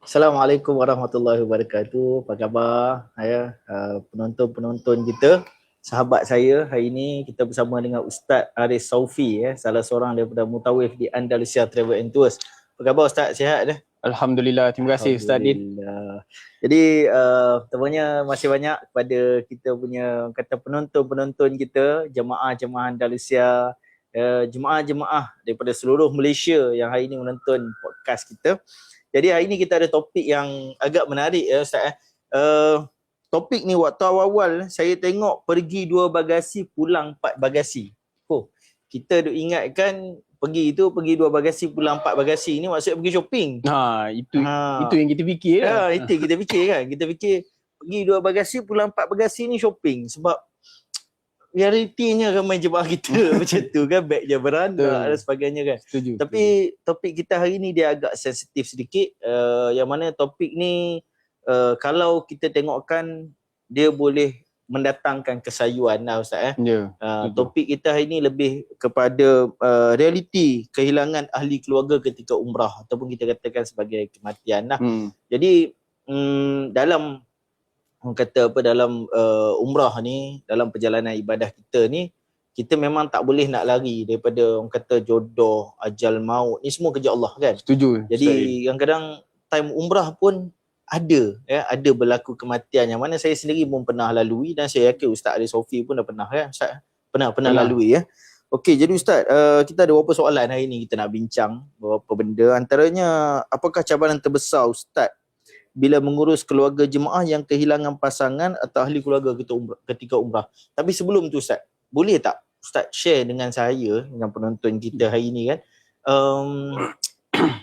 Assalamualaikum warahmatullahi wabarakatuh. Apa khabar? Penonton-penonton kita, sahabat saya, hari ini kita bersama dengan Ustaz Aris Saufi, salah seorang daripada mutawif di Andalusia Travel and Tours. Apa khabar Ustaz? Sihat dah? Alhamdulillah, terima kasih Ustaz Din. Alhamdulillah. Jadi terutamanya masih banyak kepada kita punya kata penonton-penonton kita, jemaah-jemaah Andalusia, jemaah-jemaah daripada seluruh Malaysia yang hari ini menonton podcast kita. Jadi hari ni kita ada topik yang agak menarik ya Ustaz. Topik ni waktu awal-awal saya tengok pergi 2 bagasi pulang 4 bagasi. Kita duk ingatkan pergi 2 bagasi pulang 4 bagasi ni maksudnya pergi shopping. Itu yang kita fikir lah. Itu kita fikir kan. Kita fikir pergi 2 bagasi pulang 4 bagasi ni shopping sebab realitinya ramai jemaah kita macam tu kan, beg je beranak dan sebagainya kan. Setuju. Tapi topik kita hari ni dia agak sensitif sedikit, yang mana topik ni kalau kita tengokkan dia boleh mendatangkan kesayuan lah Ustaz. Topik kita hari ni lebih kepada realiti kehilangan ahli keluarga ketika umrah ataupun kita katakan sebagai kematian lah. Jadi dalam umrah ni, dalam perjalanan ibadah kita ni, kita memang tak boleh nak lari daripada jodoh, ajal maut ni, semua kerja Allah kan. Setuju. Jadi kadang-kadang time umrah pun ada berlaku kematian yang mana saya sendiri pun pernah lalui, dan saya yakin Ustaz Ali Sofi pun dah pernah kan Ustaz? Pernah lalui ya. Okey, jadi Ustaz, kita ada beberapa soalan hari ni kita nak bincang beberapa benda. Antaranya, apakah cabaran terbesar Ustaz bila mengurus keluarga jemaah yang kehilangan pasangan atau ahli keluarga ketika umrah? Tapi sebelum tu Ustaz, boleh tak Ustaz share dengan saya, dengan penonton kita hari ni kan,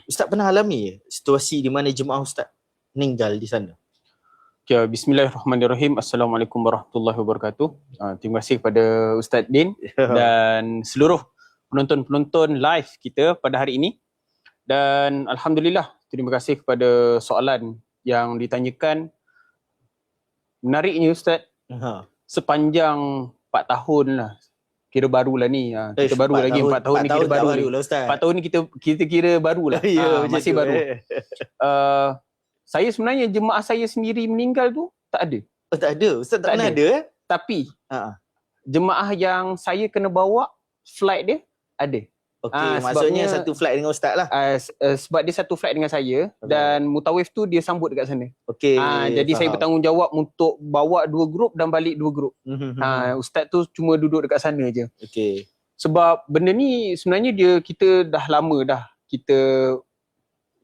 Ustaz pernah alami situasi di mana jemaah Ustaz meninggal di sana? Okay, bismillahirrahmanirrahim. Assalamualaikum warahmatullahi wabarakatuh. Terima kasih kepada Ustaz Din dan seluruh penonton-penonton live kita pada hari ini. Dan Alhamdulillah, terima kasih kepada soalan yang ditanyakan. Menariknya Ustaz, sepanjang 4 tahun lah, kira barulah ni, kita baru lagi 4 tahun ni, kira baru ni. 4 tahun ni kita kira barulah. Masih baru. Saya sebenarnya, jemaah saya sendiri meninggal tu tak ada. Tak ada? Ustaz tak pernah ada? Tapi jemaah yang saya kena bawa, flight dia ada. Okey, maksudnya satu flight dengan Ustaz lah. Sebab dia satu flight dengan saya, dan mutawif tu dia sambut dekat sana. Okey. Jadi saya bertanggungjawab untuk bawa 2 grup dan balik 2 grup. Ustaz tu cuma duduk dekat sana je. Okey. Sebab benda ni sebenarnya kita dah lama dah.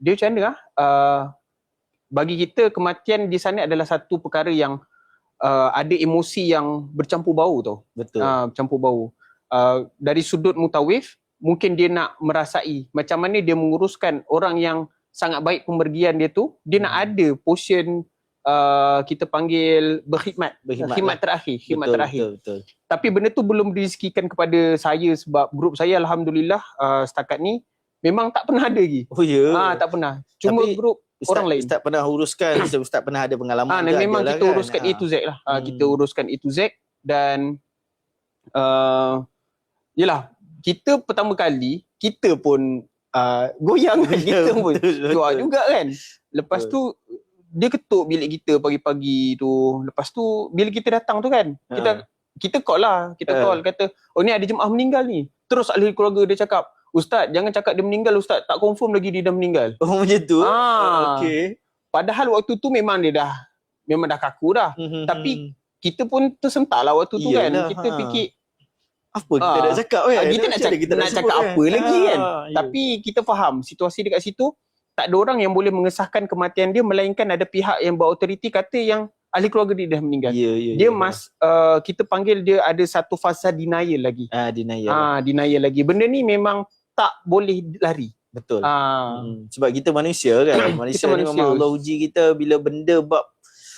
Dia macam mana bagi kita kematian di sana adalah satu perkara yang ada emosi yang bercampur bau tau. Betul. Bercampur bau. Dari sudut mutawif, mungkin dia nak merasai macam mana dia menguruskan orang yang sangat baik pemergian dia tu. Dia nak ada portion kita panggil berkhidmat terakhir. Betul. Tapi benda tu belum direzekikan kepada saya sebab grup saya Alhamdulillah setakat ni memang tak pernah ada lagi. Oh ya? Tak pernah. Cuma tapi grup orang lain. Ustaz pernah uruskan, Ustaz pernah ada pengalaman memang kita kan? uruskan A to Z lah. Kita uruskan A to Z dan yelah, kita pertama kali kita pun goyang kan, kita pun jual juga kan. Lepas tu dia ketuk bilik kita pagi-pagi tu. Lepas tu bila kita datang tu kan, kita call lah, call kata, oh ni ada jemaah meninggal ni. Terus ahli keluarga dia cakap, Ustaz jangan cakap dia meninggal Ustaz, tak confirm lagi dia dah meninggal. Oh macam tu? Okey. Padahal waktu tu memang dah kaku dah. Tapi kita pun tersentak lah waktu tu kan. Kita fikir apa kita nak cakap kan? Kita nak cakap apa lagi kan? Tapi kita faham situasi dekat situ, tak ada orang yang boleh mengesahkan kematian dia, melainkan ada pihak yang berautoriti kata yang ahli keluarga dia dah meninggal. Dia kita panggil dia ada satu fasa denial lagi. Denial lagi. Benda ni memang tak boleh lari. Betul. Sebab kita manusia kan. Manusia ni memang Allah uji kita bila benda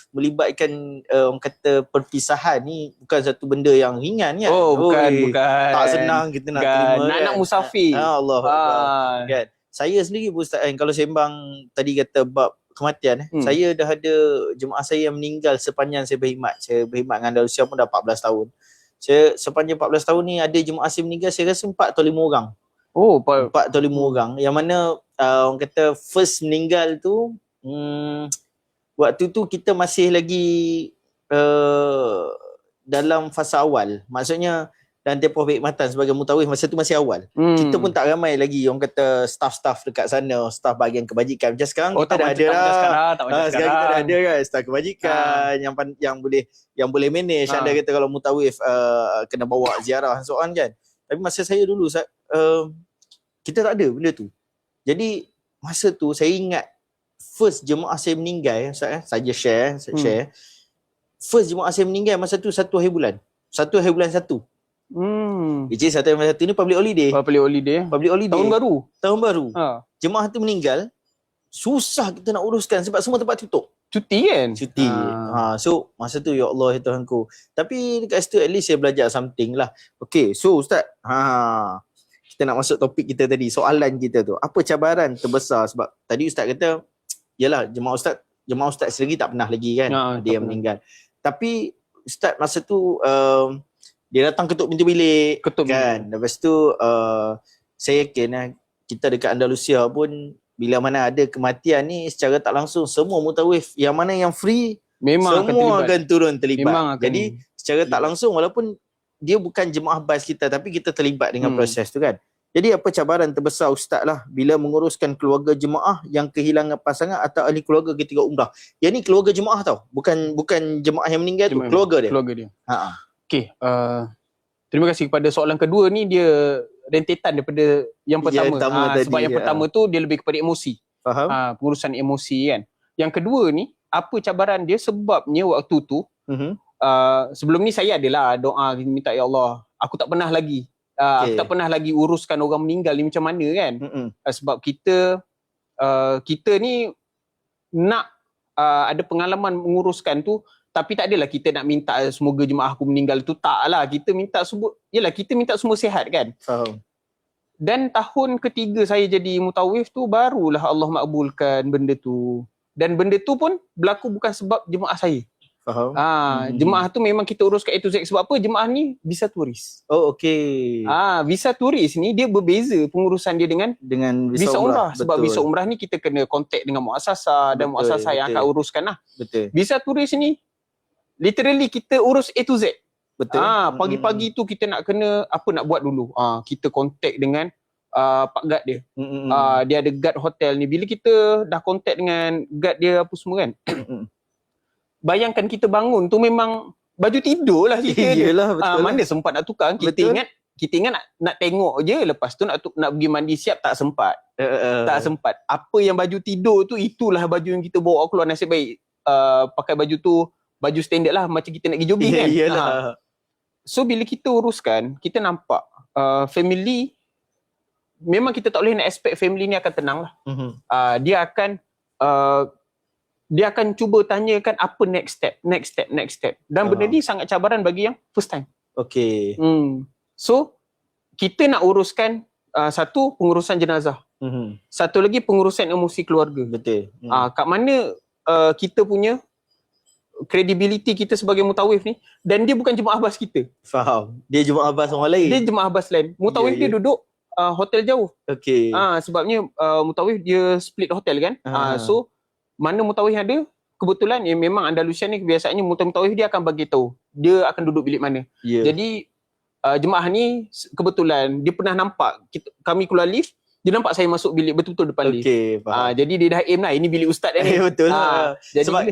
melibatkan orang kata perpisahan ni bukan satu benda yang ringan kan. Bukan. Tak senang kita nak terima kan. Nak musafir. Allah kan. Saya sendiri pun Ustaz, kalau sembang tadi kata bab kematian, saya dah ada jemaah saya yang meninggal sepanjang saya berkhidmat. Saya berkhidmat dengan Andalusia pun dah 14 tahun. Saya sepanjang 14 tahun ni ada jemaah saya meninggal, saya rasa 4 atau 5 orang. 4 atau 5 orang. Yang mana orang kata first meninggal tu Waktu tu kita masih lagi dalam fasa awal. Maksudnya dalam tempoh perkhidmatan sebagai mutawif masa tu masih awal. Kita pun tak ramai lagi orang kata staff-staff dekat sana, staff bahagian kebajikan. Macam sekarang kita dah ada dah. Sekarang kita dah ada kan staff kebajikan yang boleh manage. Anda kata kalau mutawif kena bawa ziarah so on kan. Tapi masa saya dulu kita tak ada benda tu. Jadi masa tu saya ingat first jemaah saya meninggal, saya share. First jemaah saya meninggal masa tu 1 hari bulan. 1 hari bulan 1. Which is 1 hari bulan 1 ni public holiday. Public holiday. Tahun baru. Jemaah tu meninggal. Susah kita nak uruskan sebab semua tempat tutup. Cuti kan? Cuti. So masa tu ya Allah ya Tuhanku. Tapi dekat situ at least saya belajar something lah. Okay, so Ustaz, kita nak masuk topik kita tadi, soalan kita tu. Apa cabaran terbesar? Sebab tadi Ustaz kata, yalah jemaah Ustaz sendiri tak pernah lagi kan, dia yang meninggal. Tapi Ustaz masa tu dia datang ketuk pintu bilik kan. Lepas tu saya yakin kita dekat Andalusia pun bila mana ada kematian ni secara tak langsung semua mutawif yang mana yang free memang semua akan turun terlibat. Jadi secara tak langsung walaupun dia bukan jemaah bas kita tapi kita terlibat dengan proses tu kan. Jadi apa cabaran terbesar Ustaz lah bila menguruskan keluarga jemaah yang kehilangan pasangan atau ahli keluarga ketika umrah. Yang ni keluarga jemaah tau. Bukan jemaah yang meninggal tu, keluarga dia. Okey, terima kasih kepada soalan kedua ni, dia rentetan daripada yang pertama. Sebab yang pertama tu dia lebih kepada emosi. Faham? Pengurusan emosi kan. Yang kedua ni, apa cabaran dia sebabnya waktu tu, sebelum ni saya adalah doa minta ya Allah, aku tak pernah lagi aku tak pernah lagi uruskan orang meninggal ni macam mana kan. Sebab kita ni nak ada pengalaman menguruskan tu, tapi tak adalah kita nak minta semoga jemaah aku meninggal tu, taklah. Kita minta kita minta semua sihat kan. Faham. Dan tahun ketiga saya jadi mutawif tu barulah Allah makbulkan benda tu. Dan benda tu pun berlaku bukan sebab jemaah saya. Faham. Jemaah tu memang kita urus kat A to Z. Sebab apa? Jemaah ni visa turis. Oh okey. Visa turis ni dia berbeza pengurusan dia dengan visa umrah. Sebab visa umrah ni kita kena contact dengan muasasah dan muasasah yang akan uruskan lah. Betul. Visa turis ni literally kita urus A to Z. Betul. Pagi-pagi tu kita nak kena apa nak buat dulu. Kita contact dengan pak guard dia. Dia ada guard hotel ni. Bila kita dah contact dengan guard dia apa semua kan. Bayangkan kita bangun tu memang baju tidur lah kita. Yelah, betul. Mana sempat nak tukar. Kita ingat nak tengok je, lepas tu nak pergi mandi siap, tak sempat. Tak sempat. Apa yang baju tidur tu, itulah baju yang kita bawa keluar. Nasib baik pakai baju tu baju standard lah, macam kita nak pergi jogging kan. So bila kita uruskan, kita nampak family, memang kita tak boleh nak expect family ni akan tenang lah. Dia akan cuba tanyakan apa next step. Dan benda ni sangat cabaran bagi yang first time. Okay. So kita nak uruskan satu pengurusan jenazah. Satu lagi pengurusan emosi keluarga. Betul. Kat mana kita punya credibility kita sebagai mutawif ni, dan dia bukan jemaah bas kita. Faham. Dia jemaah bas orang lain. Dia jemaah bas lain. Mutawif dia duduk hotel jauh. Okay. Sebabnya mutawif dia split hotel kan. So mana mutawif yang ada, kebetulan memang Andalusia ni kebiasaannya mutawif dia akan bagi tahu dia akan duduk bilik mana. Jadi jemaah ni kebetulan dia pernah nampak kami keluar lift, dia nampak saya masuk bilik betul-betul depan lift. Jadi dia dah aim lah, ini bilik ustaz dah ni. Betul lah.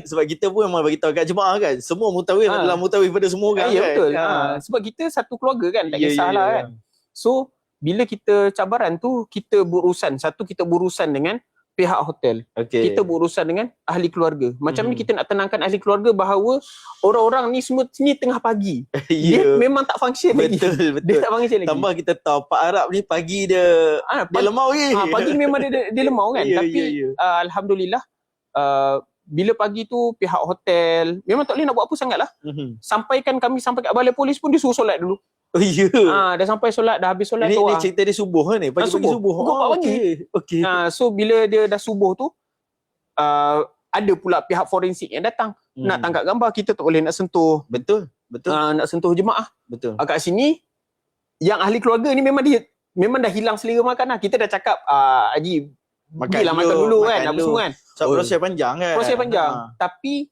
Sebab kita pun memang bagi tahu kat jemaah kan, semua mutawif adalah mutawif pada semua orang kan. Betul. Sebab kita satu keluarga kan, tak kisahlah kan. So bila kita cabaran tu, kita berurusan dengan pihak hotel. Kita berurusan dengan ahli keluarga. Macam ni kita nak tenangkan ahli keluarga bahawa orang-orang ni semua ni tengah pagi. Dia memang tak function lagi. Betul. Dia tak function lagi. Tambah kita tahu Pak Arab ni pagi dia lemau lagi. Pagi ni memang dia lemau kan. Tapi alhamdulillah bila pagi tu pihak hotel memang tak boleh nak buat apa sangat lah. Sampaikan kami sampai kat balai polis pun dia suruh solat dulu. Dah sampai solat, dah habis solat tu. Ini cerita dia subuh kan ni? Pagi-pagi subuh. Okey. So bila dia dah subuh tu, ada pula pihak forensik yang datang. Nak tangkap gambar, kita tak boleh nak sentuh. Betul. Nak sentuh jemaah. Betul. Kat sini, yang ahli keluarga ni memang dah hilang selera makan lah. Kita dah cakap, Haji, makan dulu kan, apa semua kan. Sebab proses panjang kan. Proses panjang. Tapi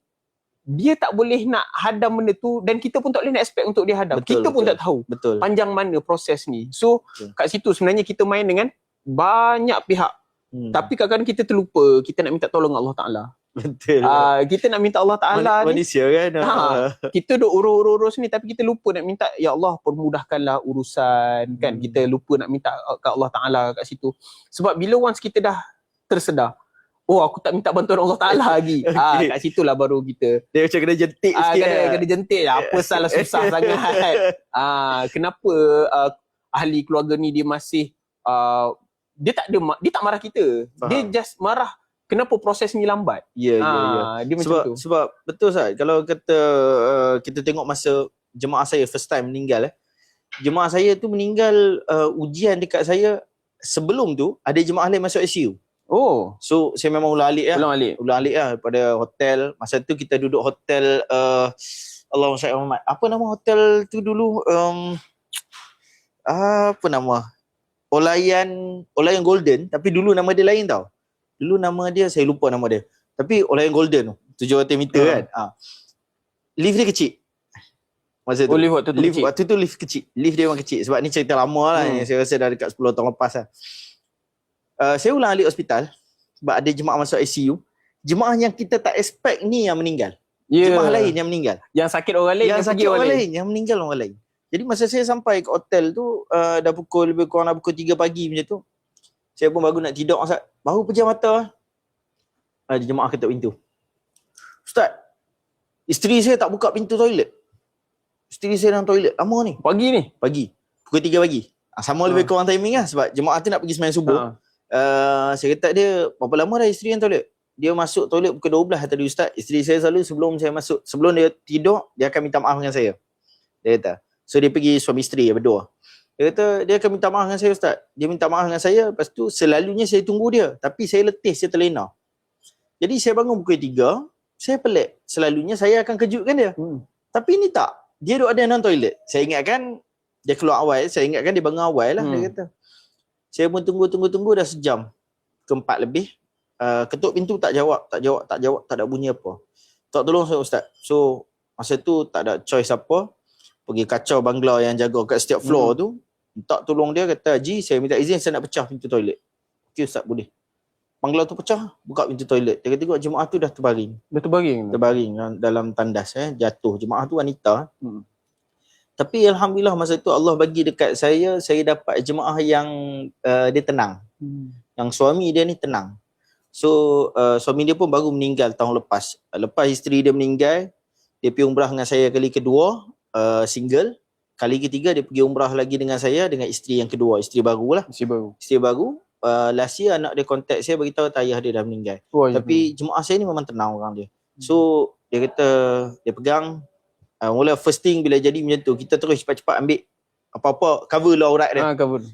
dia tak boleh nak hadam benda tu dan kita pun tak boleh nak expect untuk dia hadam. Kita pun tak tahu panjang mana proses ni. So kat situ sebenarnya kita main dengan banyak pihak. Tapi kadang-kadang kita terlupa kita nak minta tolong Allah Ta'ala. Betul. Kita nak minta Allah Ta'ala ni. Manusia kan. Kita duk urus-urus ni tapi kita lupa nak minta, ya Allah permudahkanlah urusan kan. Kita lupa nak minta kat Allah Ta'ala kat situ. Sebab bila once kita dah tersedar, oh aku tak minta bantuan Allah Ta'ala lagi. Kat situlah baru kita dia macam kena jentik sikit. Kena jentik. Apa salah susah sangat. Kenapa ahli keluarga ni dia masih dia tak marah kita. Faham. Dia just marah kenapa proses ni lambat. Ya. Dia macam tu. Sebab betul Ustaz, kalau kata kita tengok masa jemaah saya first time meninggal, jemaah saya tu meninggal ujian dekat saya sebelum tu ada jemaah lain masuk ICU. Oh. So saya memang ulang alik lah pada hotel. Masa tu kita duduk hotel Allahumma salli Muhammad. Apa nama hotel tu dulu? Apa nama? Olayan Golden, tapi dulu nama dia lain tau. Dulu nama dia saya lupa nama dia. Tapi Olayan Golden tu 700 meter kan. Lift dia kecil. Masa tu. Lift waktu tu lift kecil. Lift dia memang kecil sebab ni cerita lama lah. Saya rasa dah dekat 10 tahun lepas lah. Saya ulang alik hospital sebab ada jemaah masuk ICU. Jemaah yang kita tak expect ni yang meninggal. Jemaah lain yang meninggal. Yang sakit orang lain, yang sakit orang lain, yang meninggal orang lain. Jadi masa saya sampai ke hotel tu dah lebih kurang pukul 3 pagi macam tu. Saya pun baru nak tidur Ustaz. Baru pejam mata. Ada jemaah ketuk pintu. Ustaz, isteri saya tak buka pintu toilet. Isteri saya dalam toilet lama ni. Pagi. Pukul 3 pagi. Sama lebih kurang timing lah sebab jemaah tu nak pergi sembahyang subuh. Saya kata dia, berapa lama dah isteri yang toilet? Dia masuk toilet pukul 12 tadi Ustaz. Isteri saya selalu sebelum dia tidur, dia akan minta maaf dengan saya. Dia kata. So dia pergi suami isteri berdua. Dia kata dia akan minta maaf dengan saya Ustaz. Dia minta maaf dengan saya, lepas tu selalunya saya tunggu dia. Tapi saya letih, saya terlena. Jadi saya bangun pukul 3, saya pelik. Selalunya saya akan kejutkan dia. Tapi ni tak. Dia duduk ada dalam toilet. Saya ingatkan dia keluar awal. Saya ingatkan dia bangun awal lah. Dia kata. Saya pun tunggu dah sejam. Ke-4 lebih. Ketuk pintu tak jawab. Tak ada bunyi apa. Tak tolong saya Ustaz. So masa tu tak ada choice apa. Pergi kacau bangla yang jaga kat setiap floor tu. Minta tolong dia, kata, Haji saya minta izin saya nak pecah pintu toilet. Okey Ustaz boleh. Bangla tu pecah, buka pintu toilet. Dia kata tengok jemaah tu dah terbaring. Terbaring dalam tandas jatuh. Jemaah tu wanita. Tapi Alhamdulillah masa tu Allah bagi dekat saya dapat jemaah yang dia tenang. Yang suami dia ni tenang. So suami dia pun baru meninggal tahun lepas. Lepas isteri dia meninggal, dia pergi umrah dengan saya kali kedua, single. Kali ketiga dia pergi umrah lagi dengan saya dengan isteri yang kedua, isteri baru lah. Isteri baru. Last year anak dia contact saya beritahu ayah dia dah meninggal. Tapi jemaah saya ni memang tenang orang dia. So dia kata dia pegang mula first thing bila jadi macam tu, kita terus cepat-cepat ambil apa-apa cover lah aurat dia.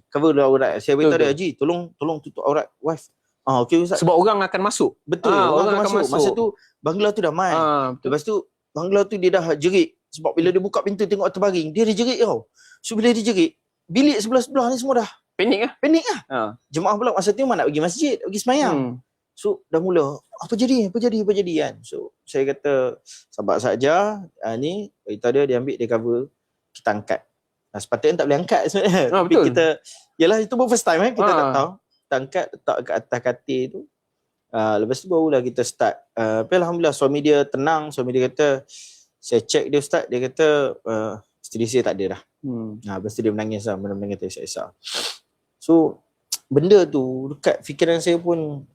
Cover lah aurat. Saya beritahu dia, Haji tolong tutup aurat wife. Okey Ustaz. Sebab orang akan masuk. Betul, orang akan masuk. Masa tu bangla tu dah main. Lepas tu bangla tu dia dah jerit. Sebab bila dia buka pintu tengok terbaring, dia jerit tau. So bila dia jerit, bilik sebelah-sebelah ni semua dah panik lah. Jemaah pula masa tu memang nak pergi masjid, pergi semayang. So dah mula, apa jadi kan. So saya kata sabar saja, ni beritahu dia ambil, dia cover, kita angkat. Sepatutnya tak boleh angkat sebenarnya. Tapi kita, yalah itu pun first time kita tak tahu. Kita angkat, letak kat atas katil tu. Lepas tu barulah kita start. Tapi Alhamdulillah suami dia tenang. Suami dia kata, saya check dia Ustaz, dia kata isteri saya tak ada dah. Lepas tu dia menangis lah, benar-benar kata isyak-isyak. So benda tu dekat fikiran saya pun,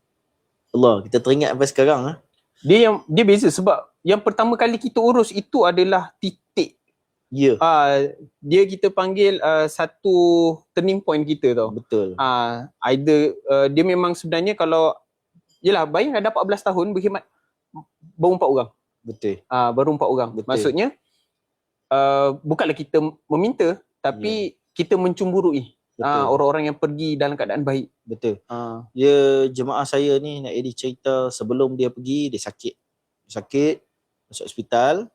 Allah, kita teringat sampai sekarang lah. Dia beza sebab yang pertama kali kita urus itu adalah titik. Dia kita panggil satu turning point kita tau. Betul. Either dia memang sebenarnya kalau yelah bayangkan dah 14 tahun berkhidmat baru 4 orang. Betul. Baru 4 orang. Betul. Maksudnya bukanlah kita meminta tapi kita mencemburui orang-orang yang pergi dalam keadaan baik. Betul. Jemaah saya ni nak edit cerita sebelum dia pergi dia sakit masuk hospital.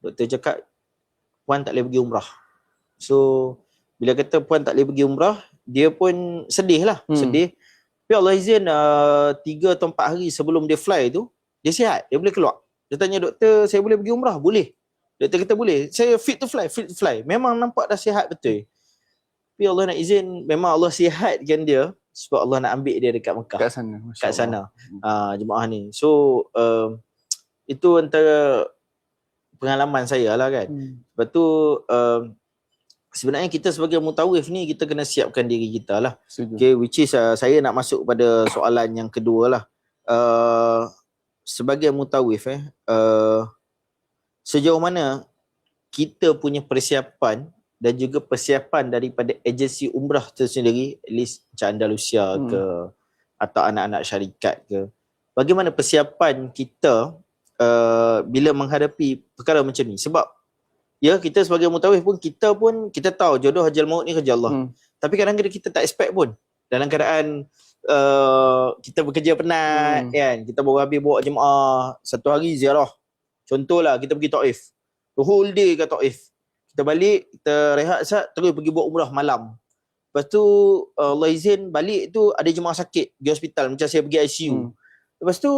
Doktor cakap puan tak boleh pergi umrah. So bila kata puan tak boleh pergi umrah, dia pun sedih lah. Sedih. Tapi Allah izin 3 atau 4 hari sebelum dia fly tu, dia sihat, dia boleh keluar. Dia tanya doktor, saya boleh pergi umrah? Boleh. Doktor kata boleh. Saya fit to fly. Memang nampak dah sihat betul. Tapi Allah nak izin, memang Allah sihatkan dia sebab Allah nak ambil dia dekat Mekah. Kat sana. Masya Kat Allah. sana. Jemaah ni. So itu antara pengalaman saya lah kan. Lepas tu sebenarnya kita sebagai mutawif ni kita kena siapkan diri kita lah. Okay, which is saya nak masuk pada soalan yang kedua lah. Sebagai mutawif sejauh mana kita punya persiapan dan juga persiapan daripada agensi umrah tersendiri, at least macam Andalusia ke atau anak-anak syarikat ke, bagaimana persiapan kita bila menghadapi perkara macam ni? Sebab ya, kita sebagai mutawif pun kita tahu jodoh ajal maut ni kerja Allah. Tapi kadang-kadang kita tak expect pun. Dalam keadaan kita bekerja penat kan, kita baru habis bawa jemaah satu hari ziarah. Contohlah kita pergi Taif. The whole day kat Taif. Kita balik, kita rehat sat, terus pergi buat umrah malam. Lepas tu Allah izin balik tu ada jemaah sakit di hospital, macam saya pergi ICU. Lepas tu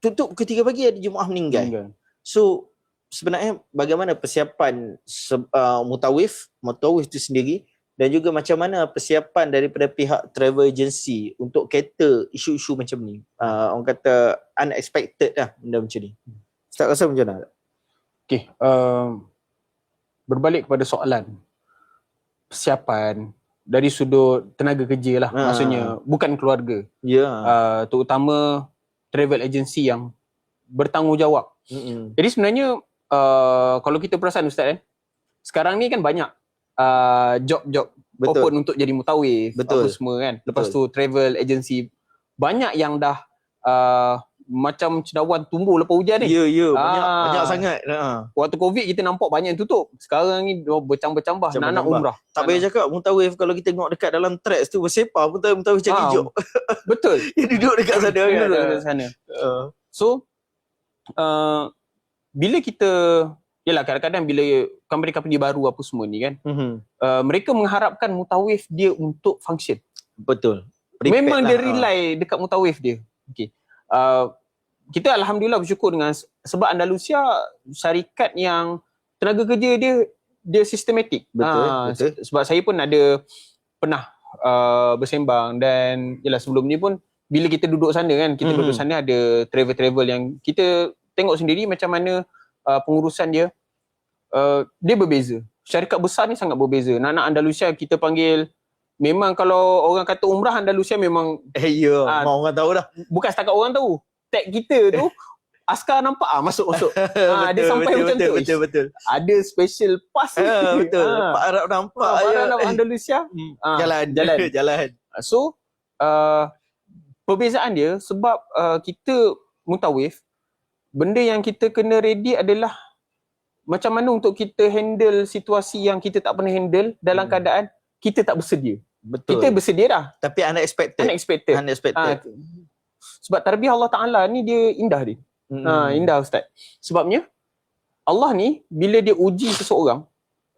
tutup ke 3 pagi ada jemaah meninggal. So sebenarnya bagaimana persiapan mutawif tu sendiri, dan juga macam mana persiapan daripada pihak travel agency untuk cater isu-isu macam ni, orang kata unexpected lah benda macam ni. Ustaz rasa macam mana? Okay, berbalik kepada soalan persiapan dari sudut tenaga kerja lah, maksudnya bukan keluarga, terutama travel agency yang bertanggungjawab. Jadi sebenarnya kalau kita perasan Ustaz sekarang ni kan banyak job-job open untuk jadi mutawif, apa semua kan. Lepas tu travel agency banyak yang dah macam cendawan tumbuh lepas hujan ni. Ya, banyak sangat. Waktu Covid kita nampak banyak yang tutup. Sekarang ni bercambah-cambah nak umrah. Tak payah cakap mutawif, kalau kita tengok dekat dalam tracks tu bersepah pun mutawif cari job. Betul. Dia duduk dekat sana kan. Duduk dekat sana. So bila kita, yalah kadang-kadang bila company-company baru apa semua ni kan, mereka mengharapkan mutawif dia untuk function. Betul. Memang dia rely dekat mutawif dia. Okay. Kita alhamdulillah bersyukur dengan sebab Andalusia syarikat yang tenaga kerja dia sistematik. Betul. Sebab saya pun ada pernah bersembang, dan yalah sebelum ni pun bila kita duduk sana kan, kita duduk sana ada travel-travel yang kita tengok sendiri macam mana pengurusan dia. Dia berbeza. Syarikat besar ni sangat berbeza. Nak Andalusia kita panggil, memang kalau orang kata umrah Andalusia memang mau orang tahu dah. Bukan setakat orang tahu. Tag kita tu askar nampak masuk. Dia sampai macam tu. Betul. Ada special pass. Betul. Pak Arab nampak. Pak Arab Andalusia. Jalan. So perbezaan dia sebab kita mutawif, benda yang kita kena ready adalah macam mana untuk kita handle situasi yang kita tak pernah handle dalam keadaan kita tak bersedia. Betul. Kita bersedia dah, tapi unexpected. Sebab tarbiyah Allah Ta'ala ni dia indah dia. Indah Ustaz. Sebabnya Allah ni bila dia uji seseorang,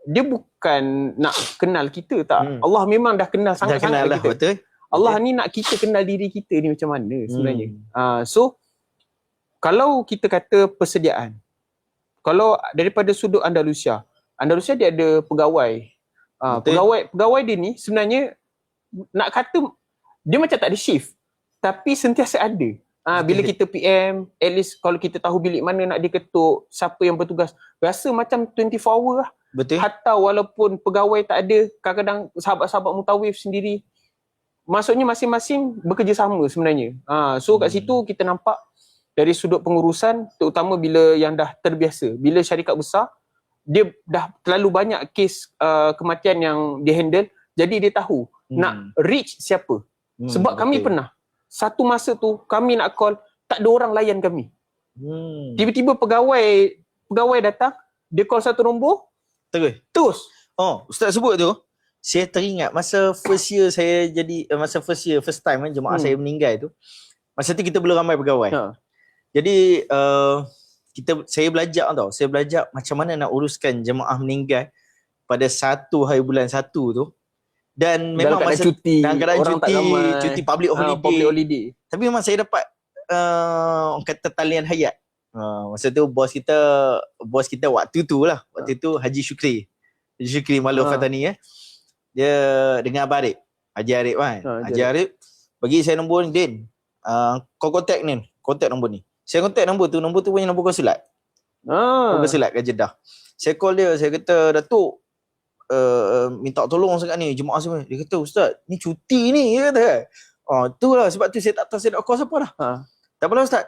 dia bukan nak kenal kita tak. Allah memang dah kenal sangat-sangat kita. Betul. Allah ni nak kita kenal diri kita ni macam mana sebenarnya. So kalau kita kata persediaan, kalau daripada sudut Andalusia dia ada pegawai. Pegawai dia ni sebenarnya nak kata dia macam tak ada shift, tapi sentiasa ada. Bila kita PM, at least kalau kita tahu bilik mana nak diketuk, siapa yang bertugas, rasa macam 24 hour lah. Betul. Hatta walaupun pegawai tak ada, kadang-kadang sahabat-sahabat mutawif sendiri, maksudnya masing-masing bekerjasama sebenarnya. So kat situ kita nampak dari sudut pengurusan, terutama bila yang dah terbiasa, bila syarikat besar, dia dah terlalu banyak kes kematian yang dia handle, jadi dia tahu nak reach siapa. Sebab kami pernah, satu masa tu kami nak call, tak ada orang layan kami. Tiba-tiba pegawai datang, dia call satu nombor, terus. Ustaz sebut tu, saya teringat masa first time jemaah saya meninggal tu, masa tu kita belum ramai pegawai. Jadi saya belajar macam mana nak uruskan jemaah meninggal pada 1 hari bulan 1 tu, Dan dalam memang keadaan masa cuti, dalam keadaan orang tak ramai, cuti public holiday. public holiday. Tapi memang saya dapat orang kata talian hayat. Masa tu bos kita waktu tu lah. Waktu tu Haji Syukri Malu Fatani Dia dengan Abang Arif. Haji Arif kan. Haji Arif bagi saya nombor ni, Din. Kau kontak nombor ni. Saya kontak nombor tu punya nombor konsulat. Nombor konsulat kat Jeddah. Saya call dia, saya kata, Datuk, minta tolong sangat ni jemaah semua. Dia kata, Ustaz, ni cuti ni, dia kata. Itulah sebab tu saya tak tahu saya nak call siapa dah. Tak apalah Ustaz.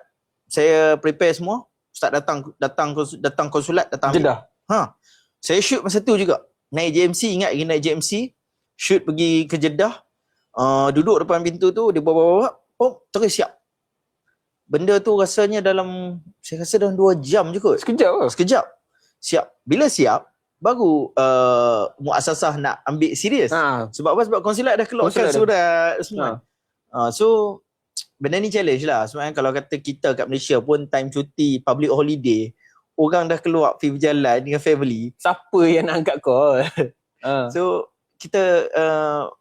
Saya prepare semua. Ustaz datang konsulat, datang Jeddah. Saya shoot masa tu juga. Naik JMC, ingat lagi naik JMC. Shoot pergi ke Jeddah. Duduk depan pintu tu, dia bawa terus siap. Benda tu rasanya saya rasa dalam 2 jam je kot. Sekejap. Siap. Bila siap, baru muassasah nak ambil serius. Sebab apa? Sebab konsulat dah keluarkan surat semua. So benda ni challenge lah. Sebab kalau kata kita kat Malaysia pun time cuti public holiday, orang dah keluar pergi berjalan dengan family, siapa yang nak angkat call? So kita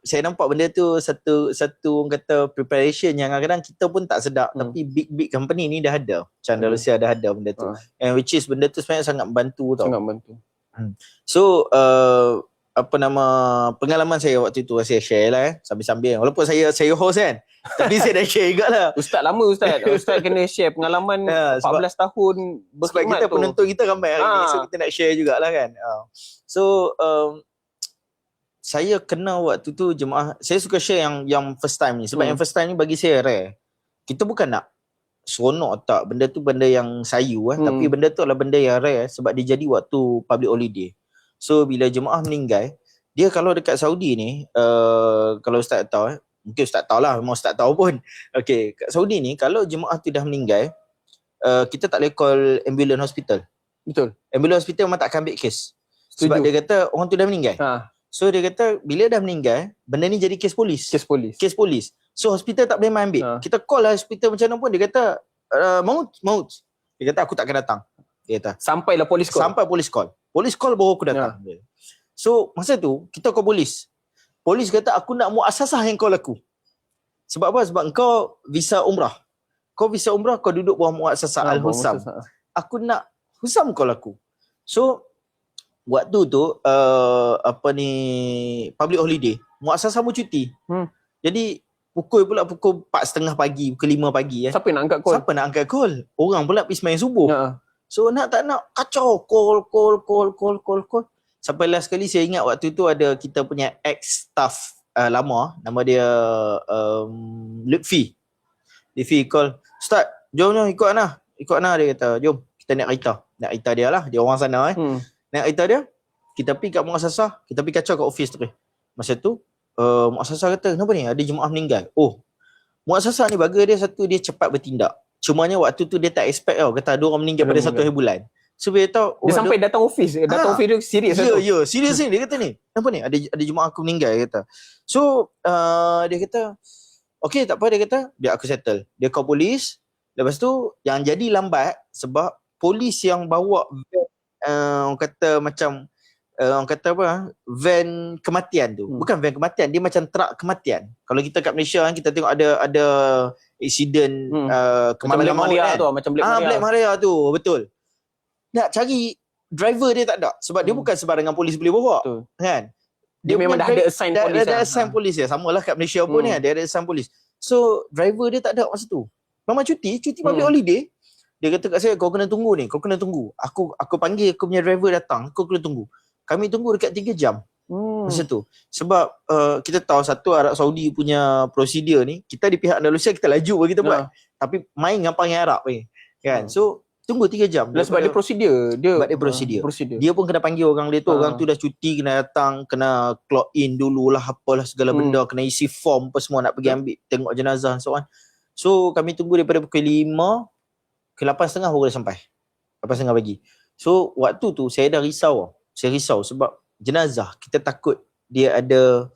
saya nampak benda tu satu orang kata preparation yang kadang-kadang kita pun tak sedar, tapi big company ni dah ada. Macam Andalusia dah ada benda tu. And which is benda tu sebenarnya sangat membantu tau. Sangat membantu. So pengalaman saya waktu tu saya share lah sambil-sambil. Walaupun saya host kan, tapi saya dah share juga lah. Ustaz lama Ustaz kena share pengalaman 14 tahun berkhidmat. Sebab kita penonton kita ramai hari ni, so kita nak share jugalah kan. So saya kena waktu tu jemaah, saya suka share yang first time ni. Sebab yang first time ni bagi saya rare. Kita bukan nak seronok tak, benda tu benda yang sayu tapi benda tu adalah benda yang rare sebab dia jadi waktu public holiday. So bila jemaah meninggal, dia kalau dekat Saudi ni, kalau Ustaz tahu, mungkin Ustaz tahu lah, memang Ustaz tahu pun. Okay, kat Saudi ni kalau jemaah tu dah meninggal, kita tak boleh call ambulance hospital. Betul. Ambulance hospital memang tak akan ambil kes. Sebab dia kata orang tu dah meninggal. So dia kata bila dah meninggal, benda ni jadi kes polis. Kes polis. So hospital tak boleh main ambil. Kita call lah hospital macam mana pun, dia kata maut. Dia kata aku tak akan datang. Dia kata sampailah polis call. Sampai polis call. Polis call baru aku datang. So masa tu kita call polis. Polis kata aku nak muassasah yang call aku. Sebab apa? Sebab kau visa umrah. Kau duduk bawah muassasah Al-Husam. Aku nak Husam call aku. So waktu tu public holiday, muassasah mu cuti. Jadi pukul 4:30 pagi, pukul 5 pagi Siapa nak angkat call? Orang pula pergi sembahyang subuh. So nak tak nak kacau, call. Sampai last sekali saya ingat waktu tu ada kita punya ex-staff lama, nama dia Lutfi. Lutfi call, Ustaz, jom ikut Ana. Dia kata, jom kita naik kereta dia lah, dia orang sana naik kereta dia, kita pergi kat muassasah, kita pergi kacau kat office tu. Masa tu muassasah kata, kenapa ni ada jemaah meninggal? Muassasah ni bagi dia satu, dia cepat bertindak. Cumanya waktu tu dia tak expect tau, kata ada orang meninggal pada 1 hari bulan. So dia tahu dia sampai datang office dia serius serius ni dia kata ni. Kenapa ni ada jemaah aku meninggal, dia kata. So dia kata okey tak apa, dia kata biar aku settle. Dia call polis. Lepas tu yang jadi lambat sebab polis yang bawa orang kata macam orang kata apa, van kematian tu. Bukan van kematian, dia macam truk kematian. Kalau kita kat Malaysia kan, kita tengok ada insiden kemalangan maut kan. Macam Black Maria tu, betul. Nak cari driver dia tak ada. Sebab dia bukan sebarangan polis boleh bawa. Betul. Kan? Dia memang dah ada assign polis. Ada assign polis dia. Samalah kat Malaysia pun kan, dia ada assign polis. So driver dia tak ada masa tu. Memang cuti public holiday. Dia kata kat saya, kau kena tunggu ni, Aku panggil aku punya driver datang, kau kena tunggu. Kami tunggu dekat 3 jam. Masa tu. Sebab kita tahu satu Arab Saudi punya prosedur ni, kita di pihak Andalusia kita laju bagi kita buat. Tapi main dengan panggil Arab ni. Kan? So tunggu 3 jam. Sebab dia prosedur. Dia pun kena panggil orang dia tu. Orang tu dah cuti, kena datang, kena clock in dululah, apalah segala benda, kena isi form apa semua nak pergi ambil, tengok jenazah and so on. So kami tunggu daripada pukul 5 ke 8.30 baru dah sampai. 8.30 pagi. So waktu tu saya dah risau. Saya risau sebab jenazah kita takut dia ada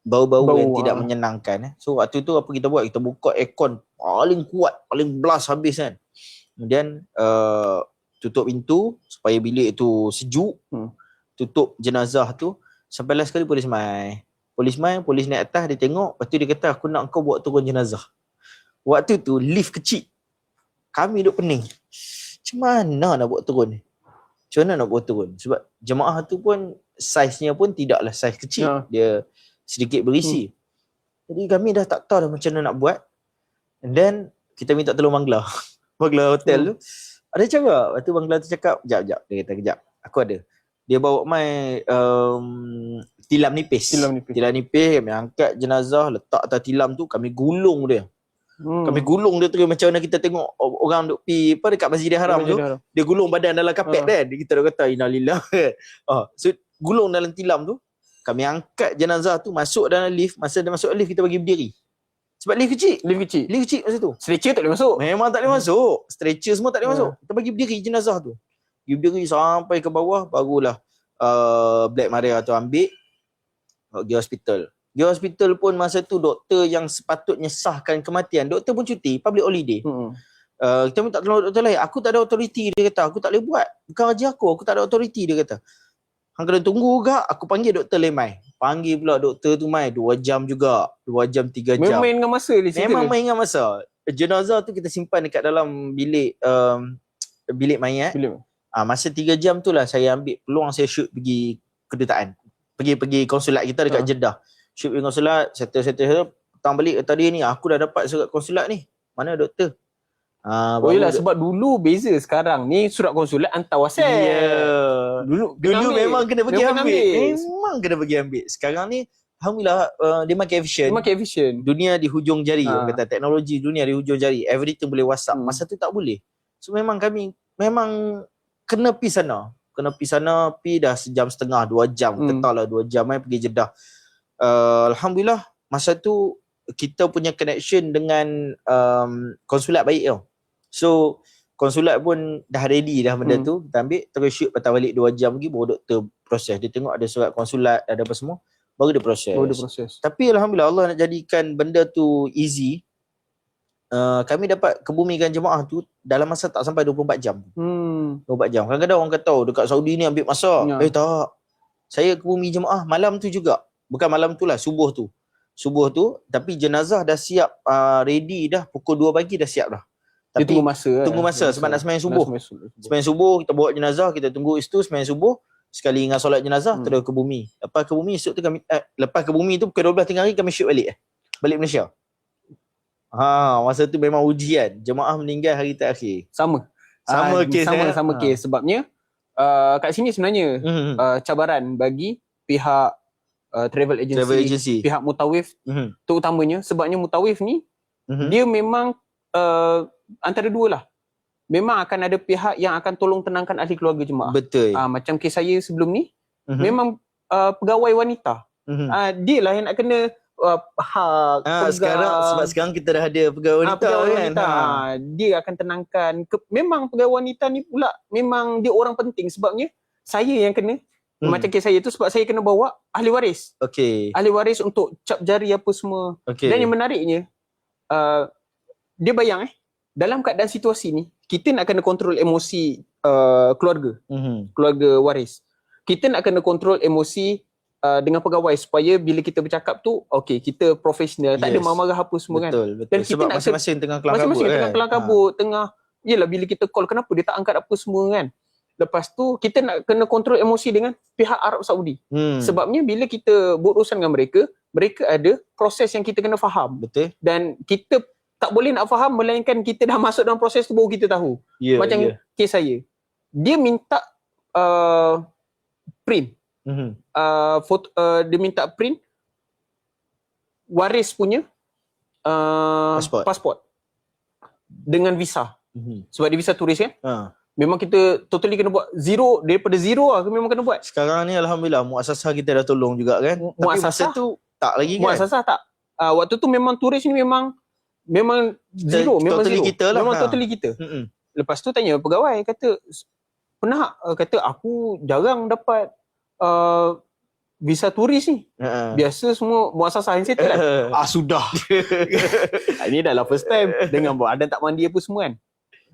bau-bau yang tidak menyenangkan. So waktu tu apa kita buat? Kita buka aircon paling kuat, paling blast habis kan. Kemudian tutup pintu supaya bilik tu sejuk. Tutup jenazah tu. Sampai last kali polis mai. Polis naik atas, dia tengok, lepas tu dia kata aku nak kau buat turun jenazah. Waktu tu lift kecil. Kami duduk pening. Macam mana nak buat turun ni? Macam mana nak buat turun? Sebab jemaah tu pun saiznya pun tidaklah saiz kecil. Dia sedikit berisi. Jadi kami dah tak tahu dah macam mana nak buat. And then kita minta tolong Bangla. Bangla hotel tu. Ada cara. Lepas tu Bangla tu cakap, Sekejap. Dia kata, kejap. Aku ada. Dia bawa mai tilam nipis. Tilam nipis, kami angkat jenazah, letak atas tilam tu, kami gulung dia. Kami gulung dia tu macam mana kita tengok orang duk pi apa dekat Masjidil Haram tu. Dia gulung badan dalam kapet kan. Kita dah kata innalillah. So gulung dalam tilam tu, kami angkat jenazah tu masuk dalam lift. Masa dia masuk lift kita bagi berdiri. Sebab lift kecil. Lift kecil masa tu. Stretcher tak boleh masuk. Memang tak boleh masuk. Stretcher semua tak boleh masuk. Kita bagi berdiri jenazah tu. Bagi berdiri sampai ke bawah, barulah Black Maria tu ambil pergi hospital. Pergi hospital pun masa tu doktor yang sepatutnya sahkan kematian, doktor pun cuti, public holiday. Kita minta tolong doktor lain. Aku tak ada authority, dia kata. Aku tak boleh buat. Bukan kerja aku tak ada authority, dia kata. Hang kena tunggu juga. Aku panggil doktor lain mai. Panggil pula doktor tu mai 2 jam juga. 2 jam 3 jam. Memang main dengan masa dia. Memang main dengan masa. Jenazah tu kita simpan dekat dalam bilik mayat. Masa 3 jam tu lah saya ambil peluang, saya shoot pergi kedutaan. Pergi konsulat kita dekat Jeddah. Shoot pergi konsulat, settle. Petang balik tadi ni, aku dah dapat surat konsulat ni. Mana doktor? Yelah, sebab dulu beza. Sekarang ni surat konsulat hantar WhatsApp. Dulu memang kena pergi ambil. Memang kena pergi ambil. Sekarang ni alhamdulillah dia makin efisien. Dunia di hujung jari. Kata teknologi dunia di hujung jari. Everything boleh WhatsApp. Masa tu tak boleh. So memang kami kena pergi sana. Pergi dah 1.5 jam, 2 jam. Ketalah 2 jam pergi Jeddah. Alhamdulillah masa tu kita punya connection dengan konsulat baik tau. So konsulat pun dah ready dah benda tu. Kita ambil terus shoot, patah balik 2 jam lagi baru doktor proses. Dia tengok ada surat konsulat, ada apa semua, baru dia proses. Tapi alhamdulillah Allah nak jadikan benda tu easy. Kami dapat kebumikan jemaah tu dalam masa tak sampai 24 jam. 24 jam. Kadang-kadang orang kata dekat Saudi ni ambil masa. Tak. Saya kebumi jemaah malam tu juga. Bukan malam tu lah, subuh tu, tapi jenazah dah siap ready dah, pukul 2 pagi dah siap dah. Tapi tunggu masa sebab nak sembahyang subuh. Sembahyang subuh kita bawa jenazah, kita tunggu situ sembahyang subuh, sekali dengan solat jenazah terus ke bumi. Lepas ke bumi esok tu kami lepas ke bumi tu pukul 12 tengah hari kami shoot balik Malaysia. Masa tu memang ujian. Jemaah meninggal hari terakhir. Sama kes sebabnya kat sini sebenarnya cabaran bagi pihak travel agency, pihak mutawif terutamanya, sebabnya mutawif ni dia memang antara dua lah. Memang akan ada pihak yang akan tolong tenangkan ahli keluarga jemaah. Betul. Macam kes saya sebelum ni, memang pegawai wanita. Dia lah yang nak kena hak sekarang kita dah ada pegawai wanita, dia akan tenangkan. Memang pegawai wanita ni pula memang dia orang penting, sebabnya saya yang kena macam kes saya tu, sebab saya kena bawa ahli waris. Ahli waris untuk cap jari apa semua. Dan yang menariknya dia bayang dalam keadaan situasi ni kita nak kena kontrol emosi keluarga, keluarga waris. Kita nak kena kontrol emosi dengan pegawai supaya bila kita bercakap tu kita profesional, tak ada marah-marah apa semua. Betul. Dan kita sebab nak masing-masing tengah kelang kabut yelah, bila kita call kenapa dia tak angkat apa semua kan. Lepas tu kita nak kena kontrol emosi dengan pihak Arab Saudi. Sebabnya bila kita berurusan dengan mereka, mereka ada proses yang kita kena faham. Betul. Dan kita tak boleh nak faham melainkan kita dah masuk dalam proses tu baru kita tahu. Macam kes saya. Dia minta print. Dia minta print waris punya pasport dengan visa. Sebab dia visa turis kan. Memang kita totally kena buat daripada zero lah, memang kena buat. Sekarang ni alhamdulillah muasasah kita dah tolong juga kan. Tapi masa tu tak lagi kan. Muasasah tak. Waktu tu memang turis ni memang zero, memang totally zero. Kita lah. Memang totally kita. Lepas tu tanya pegawai, kata aku jarang dapat visa turis ni. Biasa semua muasasah yang settle kan. Sudah. Ini dah lah first time dengan badan tak mandi apa semua kan.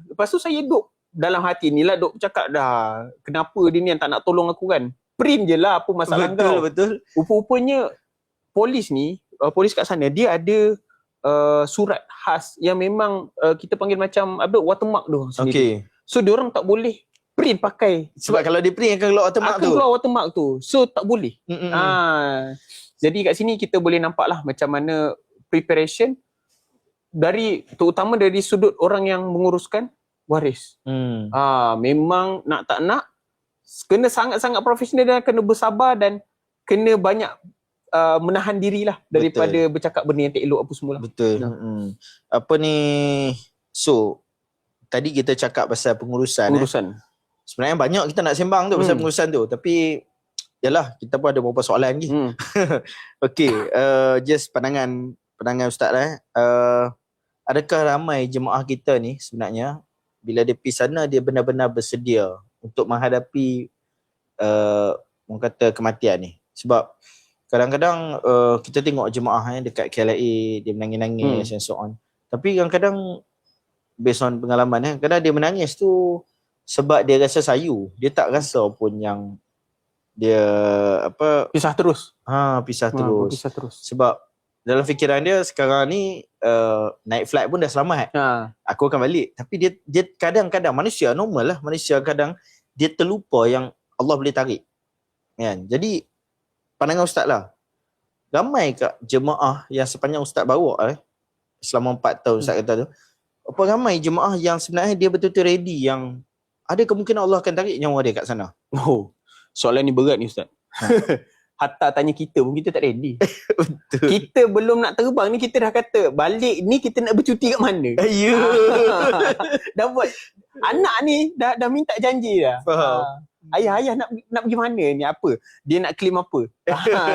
Lepas tu saya duk dalam hati ni lah duk cakap dah, kenapa dia ni yang tak nak tolong aku kan. Print je lah, apa masalah kau. Betul. Rupa-rupanya polis ni, polis kat sana dia ada surat khas yang memang kita panggil macam watermark tu sendiri. Okay. So diorang tak boleh print pakai Sebab kalau dia print akan keluar watermark akan tu. keluar watermark tu. So tak boleh. Mm-mm. Jadi kat sini kita boleh nampak lah macam mana preparation terutama dari sudut orang yang menguruskan waris. Memang nak tak nak kena sangat-sangat profesional dan kena bersabar dan kena banyak menahan dirilah daripada bercakap benda yang tak elok apa semua lah. Betul. Apa ni, so tadi kita cakap pasal pengurusan. Sebenarnya banyak kita nak sembang tu pasal pengurusan tu, tapi yalah, kita pun ada beberapa soalan lagi. Okey, just pandangan Ustaz lah. Adakah ramai jemaah kita ni sebenarnya bila dia pergi sana dia benar-benar bersedia untuk menghadapi orang kata kematian ni? Sebab kadang-kadang kita tengok jemaah dekat KLIA dia menangis-nangis and so on. Tapi kadang-kadang based on pengalaman kadang dia menangis tu sebab dia rasa sayu. Dia tak rasa pun yang dia pisah terus. Pisah terus. Sebab dalam fikiran dia sekarang ni naik flight pun dah selamat. Aku akan balik. Tapi dia kadang-kadang manusia normal lah. Manusia kadang dia terlupa yang Allah boleh tarik. Kan? Jadi pandangan Ustaz lah. Ramai kat jemaah yang sepanjang Ustaz bawa selama 4 tahun Ustaz kata tu. Apa ramai jemaah yang sebenarnya dia betul-betul ready yang ada kemungkinan Allah akan tarik nyawa dia kat sana. Soalan ni berat ni Ustaz. Hatta tanya kita pun kita tak ready. Betul. Kita belum nak terbang ni kita dah kata balik ni kita nak bercuti kat mana. Ya. Dah buat anak ni dah minta janji dah. Faham. Ayah nak pergi mana ni, apa? Dia nak claim apa?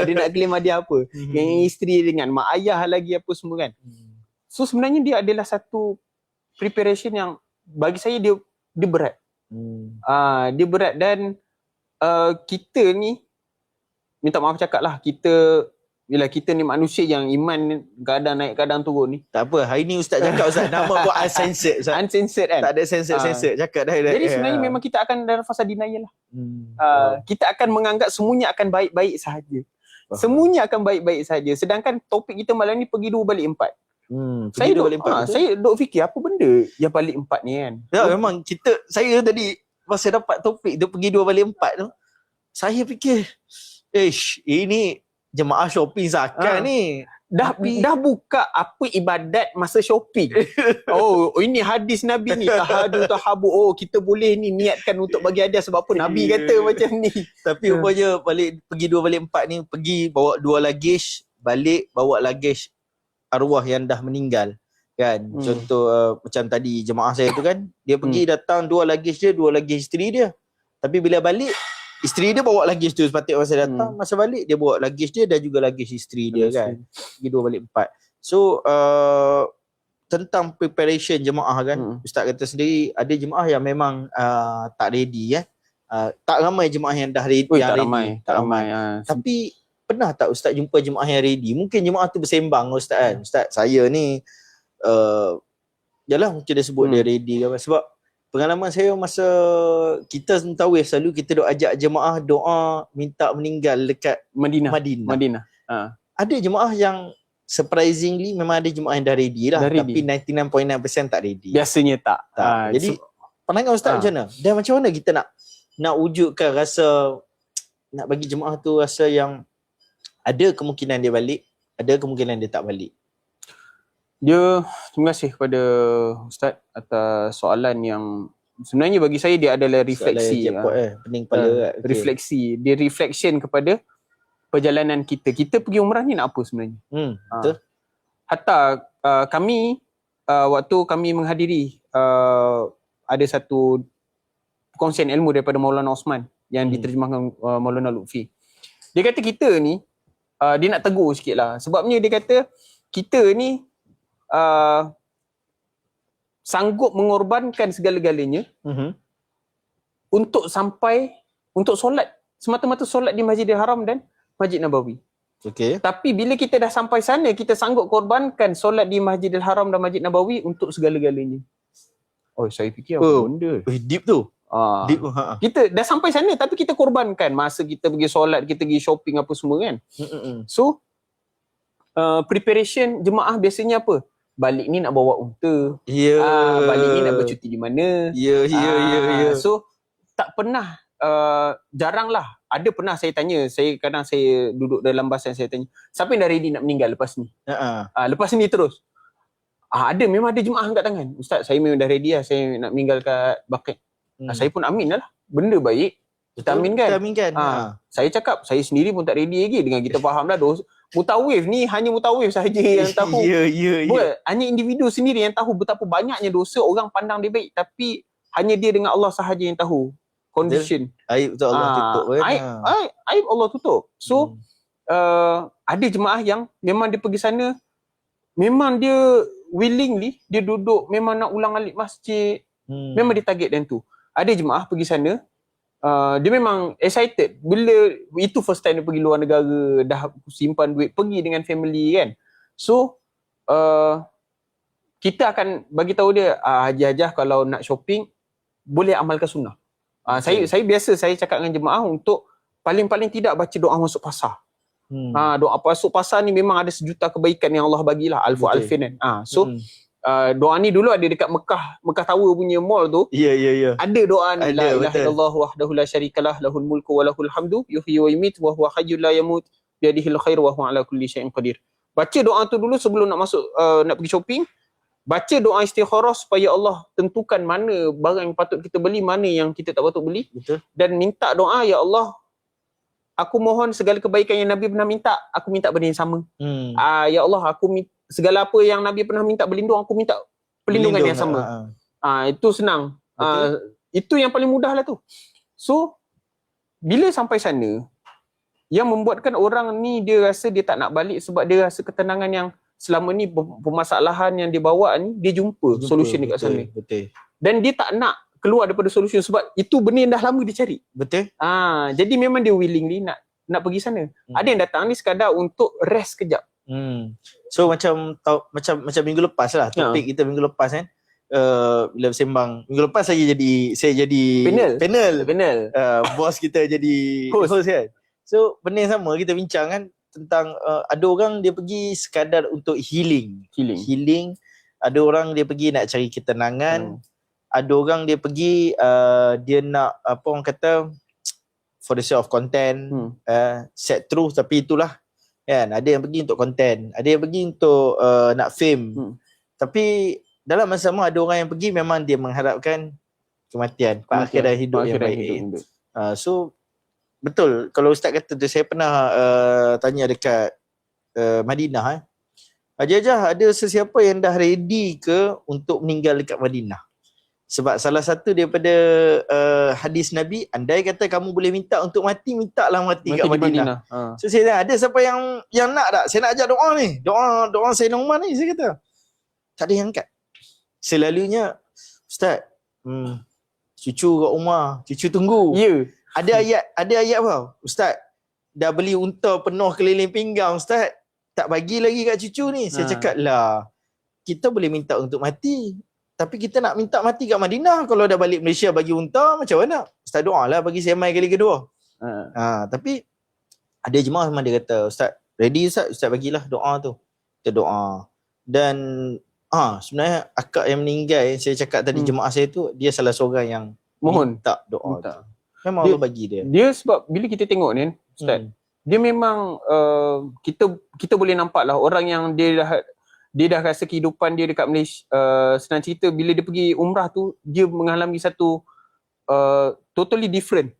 Dia nak claim hadiah apa? Yang isteri dengan mak ayah lagi apa semua kan. So sebenarnya dia adalah satu preparation yang bagi saya dia berat. Dia berat dan kita ni minta maaf cakap lah, bila kita ni manusia yang iman kadang naik kadang turun ni. Tak apa, hari ni Ustaz cakap Ustaz nama pun uncensored Ustaz. Uncensored kan. Tak ada censored cakap dah. Jadi sebenarnya memang kita akan dalam fasa denial lah. Kita akan menganggap semuanya akan baik-baik sahaja. Semuanya akan baik-baik sahaja. Sedangkan topik kita malam ni pergi 2 balik 4. Saya duk fikir apa benda yang balik 4 ni kan. Ya memang saya tadi masa dapat topik tu pergi 2 balik 4 tu, saya fikir ini jemaah shopping zakat ni. Dah buka apa ibadat masa shopping. Ini hadis Nabi ni, tahadu tahabu. Kita boleh ni niatkan untuk bagi hadiah sebab apa Nabi kata macam ni. Tapi rupanya pergi 2 balik 4 ni, pergi bawa 2 luggage, balik bawa luggage arwah yang dah meninggal kan. Contoh macam tadi jemaah saya tu kan, dia pergi datang 2 luggage dia, 2 luggage isteri dia. Tapi bila balik isteri dia bawa luggage tu sepatutnya masa datang, masa balik dia bawa luggage dia dan juga luggage isteri dia kan. Pergi 2 balik 4. So tentang preparation jemaah kan, Ustaz kata sendiri ada jemaah yang memang tak ready tak ramai jemaah yang dah ready. Tak ramai. Tapi pernah tak Ustaz jumpa jemaah yang ready? Mungkin jemaah tu bersembang Ustaz kan. Ustaz saya ni yalah mungkin dia sebut dia ready kan. Sebab pengalaman saya masa kita tahu selalu kita duk ajak jemaah doa minta meninggal dekat Madinah. Ada jemaah yang surprisingly memang ada jemaah yang dah ready lah. Tapi 99.9% tak ready. Biasanya tak. Jadi pandangan Ustaz macam mana? Dan macam mana kita nak wujudkan rasa, nak bagi jemaah tu rasa yang ada kemungkinan dia balik, ada kemungkinan dia tak balik. Terima kasih kepada Ustaz atas soalan yang sebenarnya bagi saya dia adalah refleksi. Pening kepala. Refleksi. Dia reflection kepada perjalanan kita. Kita pergi umrah ni nak apa sebenarnya? Betul. Hatta kami waktu kami menghadiri ada satu perkongsian ilmu daripada Maulana Osman yang diterjemahkan Maulana Lutfi. Dia kata kita ni dia nak tegur sikit lah. Sebabnya dia kata kita ni sanggup mengorbankan segala-galanya untuk solat, semata-mata solat di Masjidil Haram dan Masjid Nabawi. Okay. Tapi bila kita dah sampai sana, kita sanggup korbankan solat di Masjidil Haram dan Masjid Nabawi untuk segala-galanya. Saya fikir apa benda? Deep tu. Deep. Kita dah sampai sana tapi kita korbankan masa kita pergi solat, kita pergi shopping apa semua kan. So preparation jemaah biasanya apa? Balik ni nak bawa unta. Ya. Balik ni nak bercuti di mana. Ya. So tak pernah, jarang lah. Ada pernah saya tanya, kadang saya duduk dalam bas dan saya tanya, siapa yang dah ready nak meninggal lepas ni? Lepas ni terus. Memang ada jemaah angkat tangan. Ustaz, saya memang dah ready lah, saya nak meninggal kat Baqi'. Saya pun amin lah. Benda baik. Kita aminkan. Kita aminkan. Saya cakap, saya sendiri pun tak ready lagi dengan kita faham lah mutawif ni hanya mutawif sahaja yang tahu. Ya. Hanya individu sendiri yang tahu betapa banyaknya dosa orang pandang dia baik, tapi hanya dia dengan Allah sahaja yang tahu condition. Aib tu Allah tutup kan. Aib Allah tutup. So ada jemaah yang memang dia pergi sana, memang dia willingly dia duduk, memang nak ulang alik masjid, memang dia target dan tu. Ada jemaah pergi sana, dia memang excited bila itu first time dia pergi luar negara, dah simpan duit, pergi dengan family kan. So kita akan bagi tahu dia, Haji-hajah kalau nak shopping boleh amalkan sunnah. Saya biasa saya cakap dengan jemaah untuk paling-paling tidak baca doa masuk pasar. Doa masuk pasar ni memang ada sejuta kebaikan yang Allah bagilah, alfu alfin kan. Doa ni dulu ada dekat Mekah Tower punya mall tu. Ya. Ada doa ni, la ilaha betul. illallah wahdahu la syarikalah lahul mulku wa lahul hamdu yuhyi wa yumiit wa huwa hayyul la yamut biyadihil khair wa huwa ala kulli syai'in qadir. Baca doa tu dulu sebelum nak masuk, nak pergi shopping. Baca doa istikharah supaya Allah tentukan mana barang yang patut kita beli, mana yang kita tak patut beli. Betul. Dan minta doa, ya Allah, aku mohon segala kebaikan yang Nabi pernah minta, aku minta benda yang sama. Ya Allah, segala apa yang Nabi pernah minta berlindung, aku minta perlindungan yang sama. Itu senang. Itu yang paling mudah lah tu. So, bila sampai sana, yang membuatkan orang ni dia rasa dia tak nak balik sebab dia rasa ketenangan yang selama ni permasalahan yang dia bawa ni, dia jumpa solution dekat sana. Betul. Dan dia tak nak keluar daripada solution sebab itu benda yang dah lama dia cari. Betul. Jadi memang dia willingly nak pergi sana. Ada yang datang ni sekadar untuk rest kejap. So macam minggu lepas lah, topik kita minggu lepas kan, bila bersembang minggu lepas saya jadi panel. Bos kita jadi host kan. So benda yang sama kita bincang kan tentang ada orang dia pergi sekadar untuk healing. Ada orang dia pergi nak cari ketenangan. Ada orang dia pergi dia nak apa orang kata for the sake of content, set truth, tapi itulah kan, ada yang pergi untuk content, ada yang pergi untuk nak fame. Tapi dalam masa sama ada orang yang pergi memang dia mengharapkan kematian, akhirat hidup yang baik. So betul kalau ustaz kata tu, saya pernah tanya dekat Madinah Haji-hajah, ada sesiapa yang dah ready ke untuk meninggal dekat Madinah? Sebab salah satu daripada hadis Nabi, andai kata kamu boleh minta untuk mati, mintalah mati kat Madinah. So saya tanya, ada siapa yang nak tak? Saya nak ajak doa ni. Doa Sayyidina Umar ni, saya kata. Tak ada yang angkat. Selalunya, Ustaz, cucu kat Umar, cucu tunggu. Ya. Ada ayat apa? Ustaz, dah beli unta penuh keliling pinggang, Ustaz. Tak bagi lagi kat cucu ni. Saya cakap lah, kita boleh minta untuk mati. Tapi kita nak minta mati kat Madinah. Kalau dah balik Malaysia bagi unta, macam mana? Ustaz doa lah bagi semai kali kedua. Tapi ada jemaah memang dia kata, Ustaz, ready Ustaz? Ustaz bagilah doa tu. Kita doa. Dan sebenarnya akak yang meninggal, saya cakap tadi jemaah saya tu, dia salah seorang yang minta doa tu. Memang Allah bagi dia. Dia sebab bila kita tengok ni, Ustaz, dia memang kita boleh nampak lah orang yang dia dah rasa kehidupan dia dekat Malaysia, senang cerita bila dia pergi umrah tu, dia mengalami satu totally different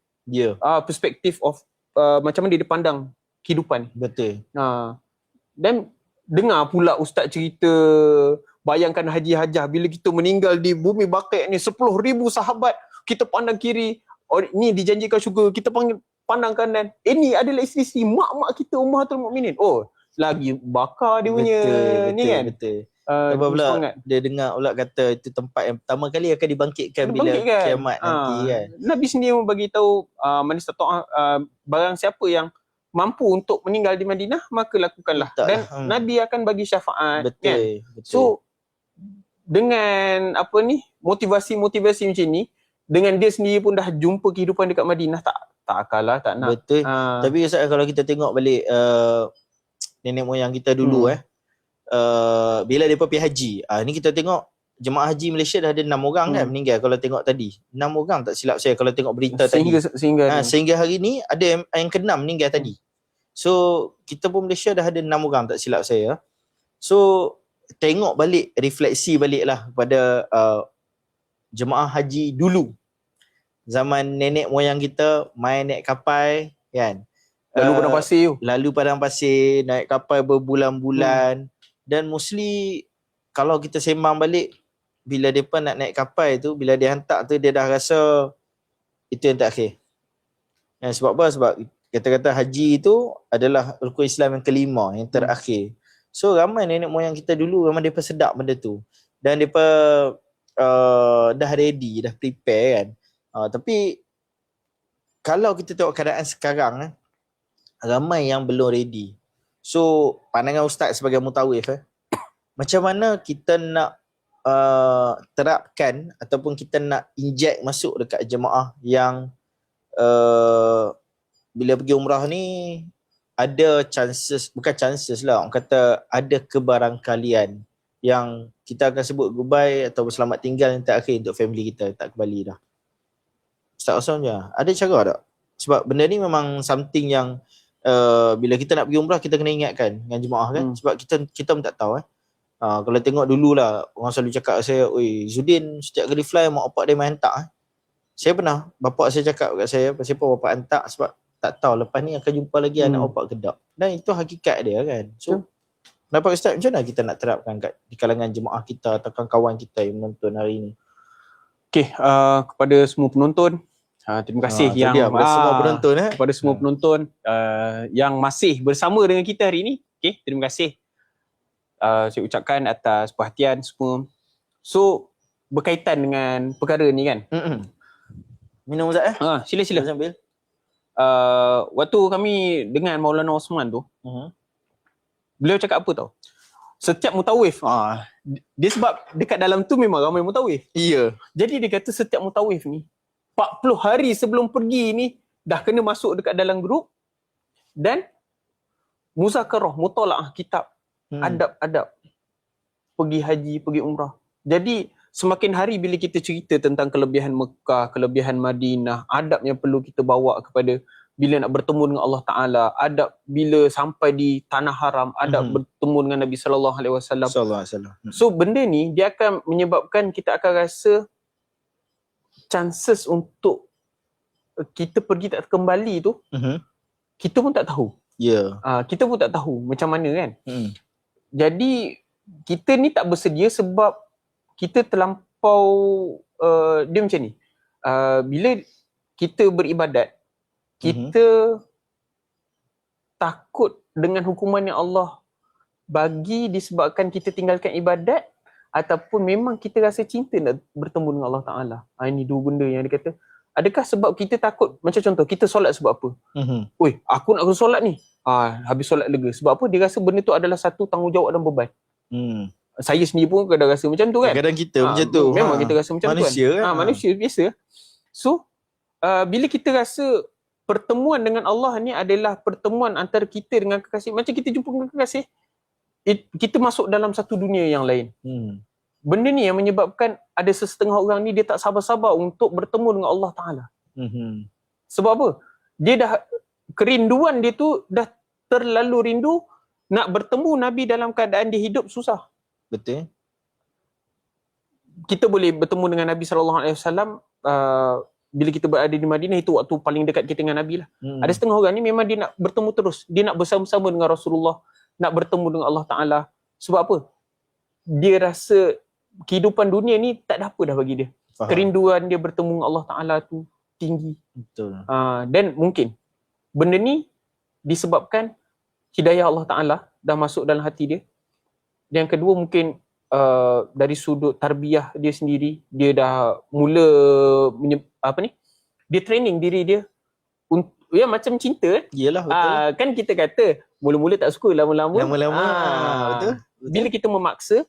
perspektif of macam mana dia pandang kehidupan. Betul. Dan dengar pula ustaz cerita, bayangkan haji-hajah bila kita meninggal di bumi Baqi' ni, 10,000 sahabat, kita pandang kiri, ni dijanjikan syurga, kita pandang kanan, ini adalah isteri-isteri mak-mak kita, Ummahatul Mukminin. Lagi bakar dia punya ni kan. Betul. Sebab pula dia dengar pula kata itu tempat yang pertama kali akan dibangkitkan bila kiamat nanti kan. Nabi sendiri bagi tahu barang siapa yang mampu untuk meninggal di Madinah, maka lakukanlah. Dan Nabi akan bagi syafaat. Betul. Kan? So dengan motivasi-motivasi macam ni, dengan dia sendiri pun dah jumpa kehidupan dekat Madinah, tak kalah, tak nak. Betul. Tapi Ustaz, kalau kita tengok balik nenek moyang kita dulu bila mereka pergi haji. Ni kita tengok jemaah haji Malaysia dah ada 6 orang kan meninggal kalau tengok tadi. 6 orang tak silap saya kalau tengok berita sehingga hari ni ada yang ke-6 meninggal tadi. So kita pun Malaysia dah ada 6 orang tak silap saya. So tengok balik, refleksi balik lah pada jemaah haji dulu. Zaman nenek moyang kita main naik kapal kan. Lalu padang pasir, naik kapal berbulan-bulan. Dan mostly kalau kita sembang balik, bila mereka nak naik kapal tu, bila dia hantar tu, dia dah rasa itu yang terakhir. Sebab apa? Sebab kata-kata haji itu adalah rukun Islam yang kelima, yang terakhir. So ramai nenek moyang kita dulu memang mereka sedap benda tu. Dan mereka dah ready, dah prepare kan. Tapi kalau kita tengok keadaan sekarang, ramai yang belum ready. So pandangan Ustaz sebagai mutawif, macam mana kita nak terapkan ataupun kita nak inject masuk dekat jemaah yang bila pergi umrah ni ada chances, bukan chances lah, orang kata ada kebarangkalian yang kita akan sebut goodbye atau selamat tinggal yang terakhir untuk family kita, tak kembali dah. Ustaz Osman je, ada cara tak? Sebab benda ni memang something yang bila kita nak pergi umrah kita kena ingatkan dengan jemaah kan. Sebab kita pun tak tahu kalau tengok dululah orang selalu cakap saya, oi Zudin setiap kali fly mak bapak dia main hantar. Saya pernah, bapak saya cakap kat saya, pasal apa bapak hantar, sebab tak tahu lepas ni akan jumpa lagi anak bapak ke tak. Dan itu hakikat dia kan. So pendapat Ustaz, macam mana kita nak terapkan di kalangan jemaah kita atau kawan kita yang menonton hari ni? Okay, kepada semua penonton, terima kasih semua penonton kepada semua penonton yang masih bersama dengan kita hari ini. Okay, terima kasih. Saya ucapkan atas perhatian semua. So berkaitan dengan perkara ni kan. Minum Ustaz Sila. Waktu kami dengan Maulana Osman tu, beliau cakap apa tau? Setiap mutawif, dia sebab dekat dalam tu memang ramai mutawif. Iya. Jadi dia kata setiap mutawif ni 40 hari sebelum pergi ni dah kena masuk dekat dalam grup dan muzakarah, mutalaah kitab, adab-adab pergi haji, pergi umrah. Jadi semakin hari bila kita cerita tentang kelebihan Mekah, kelebihan Madinah, adab yang perlu kita bawa kepada bila nak bertemu dengan Allah Ta'ala, adab bila sampai di tanah haram, adab bertemu dengan Nabi sallallahu alaihi wasallam. So benda ni dia akan menyebabkan kita akan rasa chances untuk kita pergi tak kembali tu, kita pun tak tahu. Kita pun tak tahu macam mana kan. Jadi kita ni tak bersedia sebab kita terlampau dia macam ni. Bila kita beribadat, kita takut dengan hukuman yang Allah bagi disebabkan kita tinggalkan ibadat, ataupun memang kita rasa cinta nak bertemu dengan Allah Ta'ala. Ini dua benda yang dia kata. Adakah sebab kita takut, macam contoh kita solat sebab apa? Oi, aku nak solat ni. Habis solat lega. Sebab apa? Dia rasa benda tu adalah satu tanggungjawab dan beban. Saya sendiri pun kadang rasa macam tu kan. Kadang kita macam tu. Memang kita rasa macam manusia tu kan. Manusia biasa. So bila kita rasa pertemuan dengan Allah ni adalah pertemuan antara kita dengan kekasih, macam kita jumpa dengan kekasih, kita masuk dalam satu dunia yang lain. Benda ni yang menyebabkan ada sesetengah orang ni dia tak sabar-sabar untuk bertemu dengan Allah Ta'ala. Sebab apa? Dia dah, kerinduan dia tu dah terlalu rindu nak bertemu Nabi dalam keadaan dia hidup susah. Betul. Kita boleh bertemu dengan Nabi SAW bila kita berada di Madinah, itu waktu paling dekat kita dengan Nabi lah. Ada setengah orang ni memang dia nak bertemu terus. Dia nak bersama-sama dengan Rasulullah, nak bertemu dengan Allah Ta'ala. Sebab apa? Dia rasa kehidupan dunia ni tak ada apa dah bagi dia. Kerinduan dia bertemu dengan Allah Ta'ala tu tinggi. Betul. Dan mungkin benda ni disebabkan hidayah Allah Ta'ala dah masuk dalam hati dia. Yang kedua mungkin dari sudut tarbiyah dia sendiri, dia dah mula dia training diri dia ya macam cinta. Yelah, betul. Kan kita kata mula-mula tak suka, lama-lama betul. Bila kita memaksa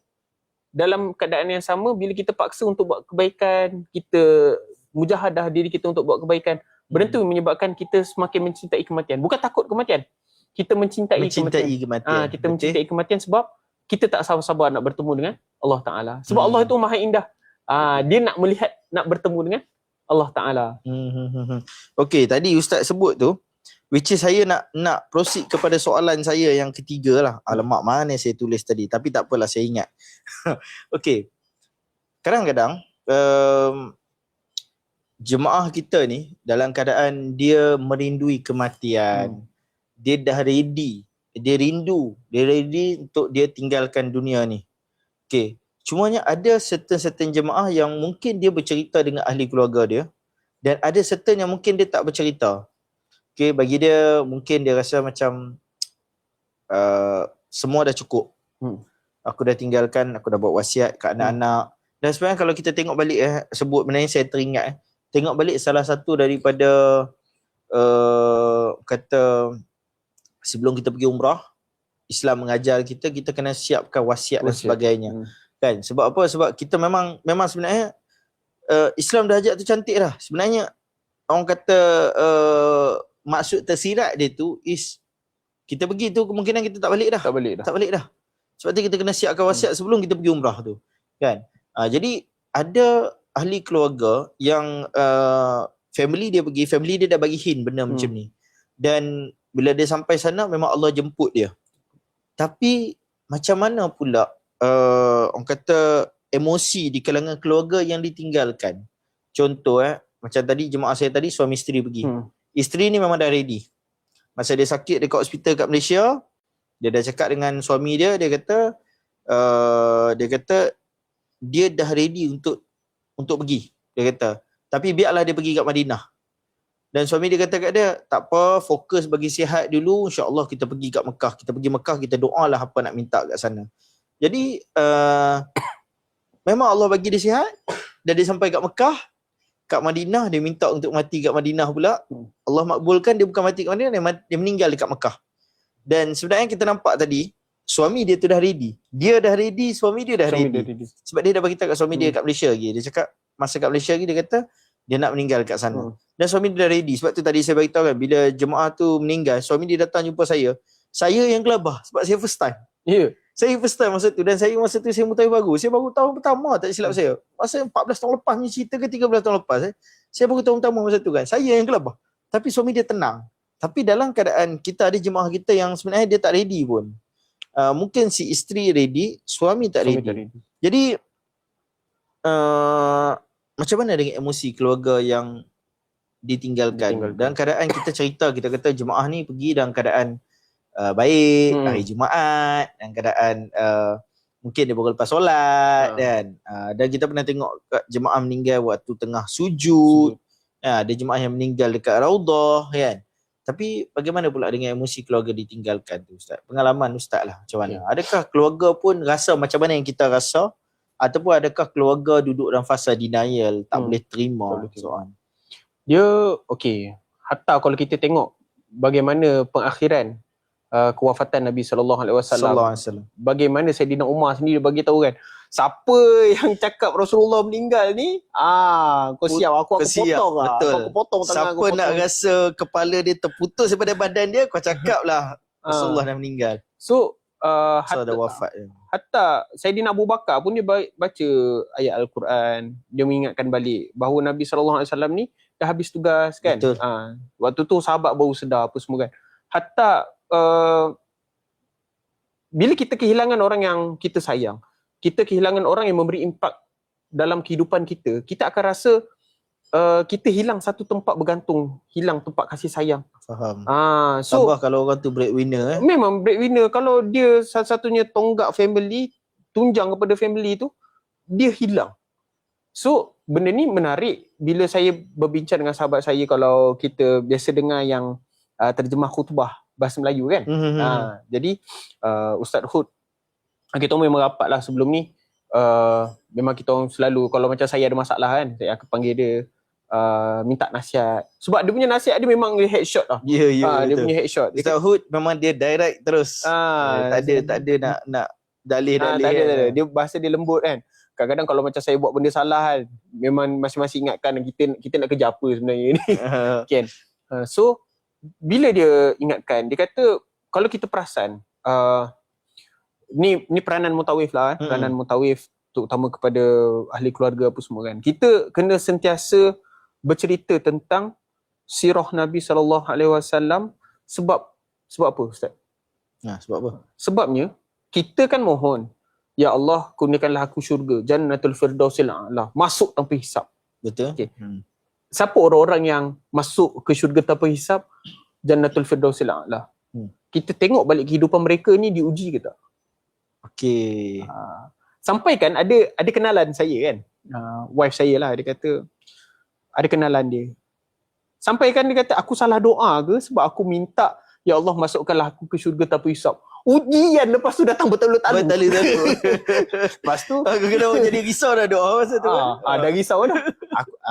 dalam keadaan yang sama, bila kita paksa untuk buat kebaikan, kita mujahadah diri kita untuk buat kebaikan, benda tu menyebabkan kita semakin mencintai kematian. Bukan takut kematian, kita mencintai kematian. Kita mencintai kematian sebab kita tak sabar-sabar nak bertemu dengan Allah Ta'ala. Sebab Allah itu maha indah. Dia nak melihat, nak bertemu dengan Allah Ta'ala. Okey, tadi Ustaz sebut tu, which is saya nak proceed kepada soalan saya yang ketiga lah. Alamak, mana saya tulis tadi, tapi tak apalah, saya ingat. Okey, kadang-kadang jemaah kita ni dalam keadaan dia merindui kematian, dia dah ready, dia ready untuk dia tinggalkan dunia ni. Okey, cumanya ada certain jemaah yang mungkin dia bercerita dengan ahli keluarga dia, dan ada certain yang mungkin dia tak bercerita. Okey, bagi dia mungkin dia rasa macam semua dah cukup. Aku dah tinggalkan, aku dah buat wasiat kat anak-anak. Dan sebenarnya kalau kita tengok balik sebut benda ni, saya teringat tengok balik salah satu daripada kata sebelum kita pergi umrah, Islam mengajar kita kena siapkan wasiat dan sebagainya. Kan? Sebab apa? Sebab kita memang sebenarnya Islam dah ajak tu cantik dah. Sebenarnya orang kata maksud tersirat dia tu is kita pergi tu kemungkinan kita tak balik dah. Tak balik dah. Sebab tu kita kena siapkan wasiat sebelum kita pergi umrah tu. Kan? Jadi ada ahli keluarga yang family dia dah bagi hint benda macam ni. Dan bila dia sampai sana memang Allah jemput dia. Tapi macam mana pula orang kata emosi di kalangan keluarga yang ditinggalkan. Contoh macam tadi jemaah saya tadi suami isteri pergi. Isteri ni memang dah ready. Masa dia sakit dekat hospital kat Malaysia, dia dah cakap dengan suami dia, dia kata dia dah ready untuk pergi. Dia kata, tapi biarlah dia pergi kat Madinah. Dan suami dia kata kat dia, tak apa, fokus bagi sihat dulu, insya-Allah kita pergi kat Mekah. Kita pergi Mekah, kita doalah apa nak minta kat sana. Jadi memang Allah bagi dia sihat. Dan dia sampai kat Mekah, kat Madinah, dia minta untuk mati kat Madinah pula. Allah makbulkan, dia bukan mati kat Madinah, dia meninggal dekat Mekah. Dan sebenarnya kita nampak tadi, suami dia tu dah ready. Dia dah ready, suami dia dah ready. Sebab dia dah beritahu kat suami dia kat Malaysia lagi. Dia cakap masa kat Malaysia lagi dia kata dia nak meninggal kat sana. Dan suami dia dah ready. Sebab tu tadi saya beritahu kan, bila jemaah tu meninggal, suami dia datang jumpa saya yang gelabah sebab saya first time. Saya first time masa tu, dan saya masa tu saya mutakhir baru. Saya baru tahun pertama tak silap saya. Masa 14 tahun lepas ni cerita ke 13 tahun lepas saya baru tahun pertama masa tu kan. Saya yang gelabah. Tapi suami dia tenang. Tapi dalam keadaan kita ada jemaah kita yang sebenarnya dia tak ready pun. Mungkin si isteri ready, suami tak ready. Jadi macam mana dengan emosi keluarga yang ditinggalkan? Dalam keadaan kita cerita, kita kata jemaah ni pergi dalam keadaan baik, hari Jumaat, dalam keadaan mungkin dia baru lepas solat dan kita pernah tengok jemaah meninggal waktu tengah sujud. Ada jemaah yang meninggal dekat Raudah kan. Tapi bagaimana pula dengan emosi keluarga ditinggalkan tu Ustaz? Pengalaman Ustaz lah macam mana? Adakah keluarga pun rasa macam mana yang kita rasa? Ataupun adakah keluarga duduk dalam fasa denial, tak boleh terima soalan? Dia okey. Hatta kalau kita tengok bagaimana pengakhiran kewafatan Nabi SAW. Bagaimana Saidina Umar sendiri bagi tahu kan, siapa yang cakap Rasulullah meninggal ni, kau siap, aku potong lah. Betul. Aku potong tangan. Siapa nak rasa kepala dia terputus daripada badan dia, kau cakap lah Rasulullah dah meninggal. So dah wafat. Hatta Saidina Abu Bakar pun dia baca ayat Al-Quran, dia mengingatkan balik bahawa Nabi SAW ni dah habis tugas kan. Betul. Waktu tu sahabat baru sedar apa semua kan. Hatta bila kita kehilangan orang yang kita sayang, kita kehilangan orang yang memberi impak dalam kehidupan kita, kita akan rasa kita hilang satu tempat bergantung, hilang tempat kasih sayang. Faham. So tambah kalau orang tu breadwinner memang breadwinner, kalau dia satu-satunya tonggak family, tunjang kepada family tu, dia hilang. So benda ni menarik bila saya berbincang dengan sahabat saya, kalau kita biasa dengar yang terjemah khutbah bahasa Melayu kan. Jadi Ustaz Hud, kita memang rapat lah sebelum ni. Memang kita orang selalu, kalau macam saya ada masalah kan, saya akan panggil dia, minta nasihat. Sebab dia punya nasihat dia memang headshot lah. Dia punya headshot. Ustaz Hud memang dia direct terus. Tak ada nak dalih-dalih. Tak ada. Dia bahasa dia lembut kan. Kadang-kadang kalau macam saya buat benda salah kan, memang masing-masing ingatkan kita nak kerja apa sebenarnya ni. Kan. So bila dia ingatkan, dia kata kalau kita perasan, ni peranan mutawif lah, peranan mutawif terutama kepada ahli keluarga apa semua kan. Kita kena sentiasa bercerita tentang sirah Nabi SAW sebab apa Ustaz? Sebab apa? Sebabnya kita kan mohon, ya Allah kurniakanlah aku syurga, Jannatul Firdausil A'la, masuk tanpa hisap. Betul. Okay. Siapa orang-orang yang masuk ke syurga tanpa hisap? Jannatul Firdausil A'la. Kita tengok balik kehidupan mereka ni diuji ke tak? Okey. Sampai kan ada kenalan saya kan, wife saya lah, dia kata ada kenalan dia. Sampai kan dia kata, aku salah doa ke sebab aku minta, ya Allah masukkanlah aku ke syurga tanpa hisap. Ujian lepas tu datang bertalu-talu. Lepas tu aku kena jadi risau dah doa masa tu. Dah risau dah.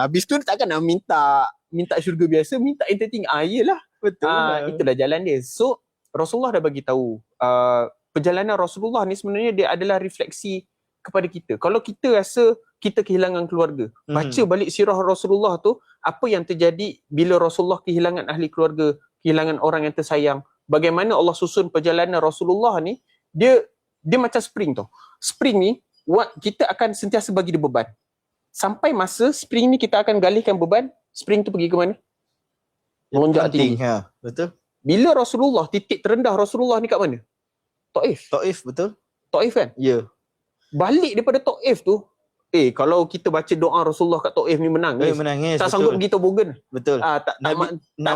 Habis tu takkan nak minta syurga biasa, minta entertain. Iyalah. Betul. Itulah jalan dia. So Rasulullah dah bagi tahu, perjalanan Rasulullah ni sebenarnya dia adalah refleksi kepada kita. Kalau kita rasa kita kehilangan keluarga, baca balik sirah Rasulullah tu, apa yang terjadi bila Rasulullah kehilangan ahli keluarga, kehilangan orang yang tersayang. Bagaimana Allah susun perjalanan Rasulullah ni, dia macam spring tau. Spring ni kita akan sentiasa bagi dia beban. Sampai masa spring ni kita akan galihkan beban, spring tu pergi ke mana? Melonjak tinggi. Betul. Bila Rasulullah, titik terendah Rasulullah ni kat mana? Taif. Betul. Taif kan? Ya. Balik daripada Taif tu, kalau kita baca doa Rasulullah kat Taif ni menangis. Menangis. Tak sanggup pergi Tobogan. Betul. Tak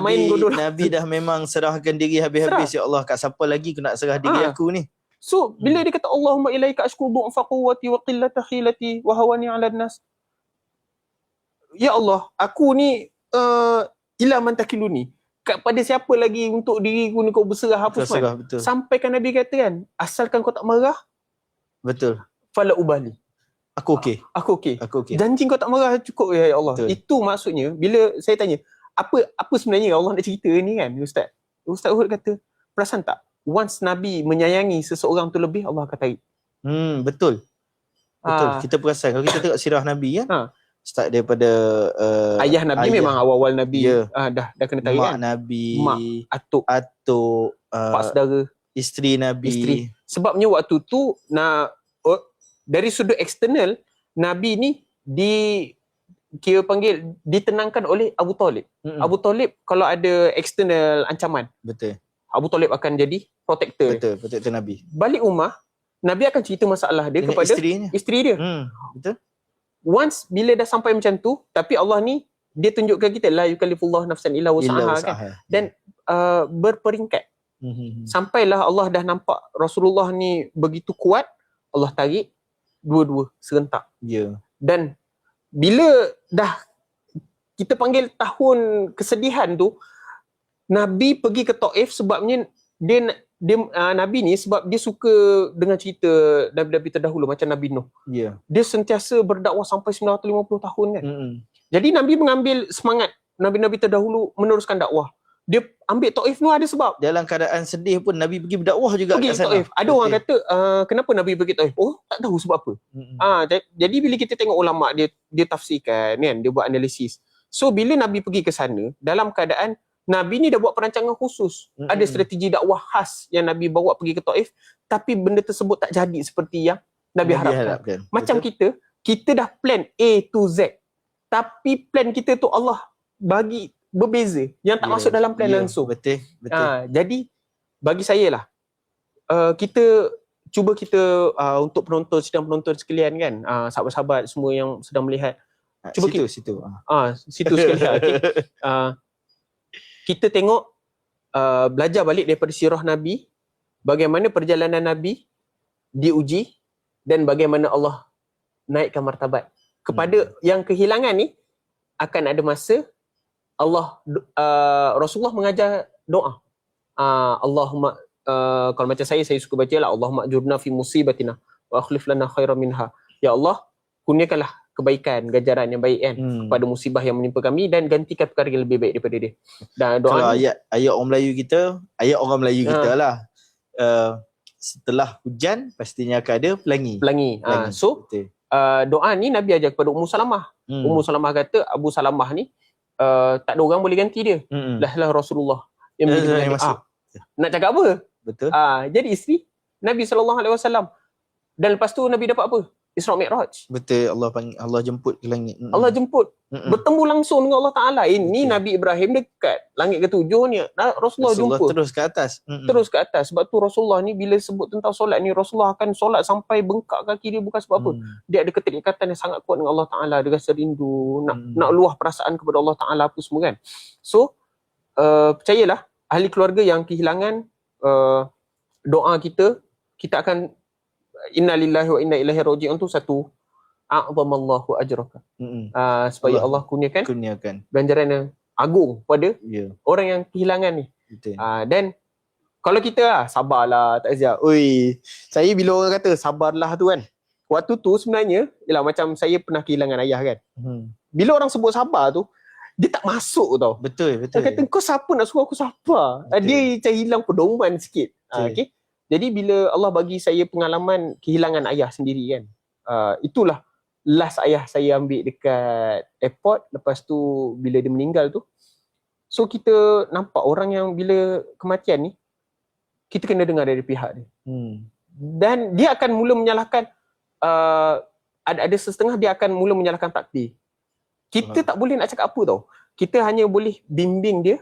main godol. Nabi dah memang serahkan diri habis-habis. Ya Allah, kat siapa lagi aku nak serah diri aku ni? So, bila dia kata Allahumma ilaika ashku du'fa quwwati wa qillata khilati wa hawani 'alan nas. Ya Allah, aku ni ila man takiluni. Pada siapa lagi untuk diriku ni kau berserah apa semua. Sampaikan Nabi kata kan, asalkan kau tak marah. Betul. Fala ubali. Aku okey. Janji kau tak marah cukup ya Allah. Betul. Itu maksudnya bila saya tanya, apa sebenarnya Allah nak cerita ni kan Ustaz? Ustaz Uhud kata, perasan tak? Once Nabi menyayangi seseorang tu lebih, Allah akan tarik. Betul. Kita perasan kalau kita tengok sirah Nabi kan. Start daripada ayah Nabi memang awal-awal Nabi dah kena tarik mak kan. Nabi, mak, atuk, pak saudara, isteri Nabi. Sebabnya waktu tu dari sudut eksternal, Nabi ni kira panggil ditenangkan oleh Abu Talib. Abu Talib kalau ada eksternal ancaman, betul, Abu Talib akan jadi protector. Betul, protector Nabi. Balik rumah, Nabi akan cerita masalah dia kepada isteri dia. Betul. Once bila dah sampai macam tu, tapi Allah ni dia tunjukkan kita la yukallifullahu nafsan illa wus'aha kan. Dan berperingkat. Sampailah Allah dah nampak Rasulullah ni begitu kuat, Allah tarik dua-dua serentak. Dan bila dah kita panggil tahun kesedihan tu, Nabi pergi ke Taif sebabnya Nabi ni sebab dia suka dengan cerita Nabi-Nabi terdahulu macam Nabi Nuh. Dia sentiasa berdakwah sampai 950 tahun kan. Jadi Nabi mengambil semangat Nabi-Nabi terdahulu meneruskan dakwah. Dia ambil Taif ni ada sebab. Dalam keadaan sedih pun Nabi pergi berdakwah juga pergi kat sana. Taif. Ada orang kata kenapa Nabi pergi Taif? Tak tahu sebab apa. Jadi bila kita tengok ulama dia tafsirkan kan, dia buat analisis. So bila Nabi pergi ke sana dalam keadaan Nabi ni dah buat perancangan khusus. Ada strategi dakwah khas yang Nabi bawa pergi ke Taif, tapi benda tersebut tak jadi seperti yang Nabi harapkan. Macam betul. kita dah plan A to Z. Tapi plan kita tu Allah bagi berbeza yang tak masuk dalam plan langsung. Betul. Jadi bagi saya lah, kita cuba untuk penonton, sidang penonton sekalian kan, sahabat-sahabat semua yang sedang melihat, cuba situ sekalian. Okay. Kita tengok, belajar balik daripada sirah Nabi, bagaimana perjalanan Nabi diuji dan bagaimana Allah naikkan martabat. Kepada yang kehilangan ni, akan ada masa Rasulullah mengajar doa. Allahumma, kalau macam saya suka baca lah, Allahumma ajurna fi musibatina wa akhlif lana khairan minha. Ya Allah, kurniakanlah kebaikan, ganjaran yang baik kan kepada musibah yang menimpa kami dan gantikan perkara yang lebih baik daripada dia. Dan doa kalau ayat orang Melayu kita lah, setelah hujan pastinya akan ada pelangi. So doa ni Nabi ajar kepada Ummu Salamah. Ummu Salamah kata Abu Salamah ni tak ada orang boleh ganti dia. Lah Rasulullah yang masuk. Nak cakap apa? Betul. Jadi isteri Nabi SAW. Dan lepas tu Nabi dapat apa? Isra Mi'raj. Betul. Allah jemput ke langit. Allah jemput. Bertemu langsung dengan Allah Ta'ala. Ini Betul. Nabi Ibrahim dekat langit ke-7 ni. Rasulullah jumpa. terus ke atas. Terus ke atas. Sebab tu Rasulullah ni bila sebut tentang solat ni, Rasulullah akan solat sampai bengkak kaki dia bukan sebab apa. Dia ada keterikatan yang sangat kuat dengan Allah Ta'ala. Dia rasa rindu, nak luah perasaan kepada Allah Ta'ala apa semua kan. So, percayalah, ahli keluarga yang kehilangan, doa kita akan inna lillahi wa inna ilaihi raji'un tu satu, a'zamallahu ajraka. Supaya Allah kurniakan ganjaran yang agung pada orang yang kehilangan ni. Betul. Dan kalau kita sabarlah Takziah. Oi, saya bila orang kata sabarlah tu kan, waktu tu sebenarnya ialah macam saya pernah kehilangan ayah kan. Bila orang sebut sabar tu, dia tak masuk tau. Betul. Dia kata kau siapa nak suruh aku sabar? Dia macam hilang pedoman sikit. Okay. Jadi bila Allah bagi saya pengalaman kehilangan ayah sendiri kan, itulah last ayah saya ambil dekat airport. Lepas tu bila dia meninggal tu, so kita nampak orang yang bila kematian ni, kita kena dengar dari pihak dia. Dan dia akan mula menyalahkan, ada setengah dia akan mula menyalahkan takdir. Kita tak boleh nak cakap apa tau. Kita hanya boleh bimbing dia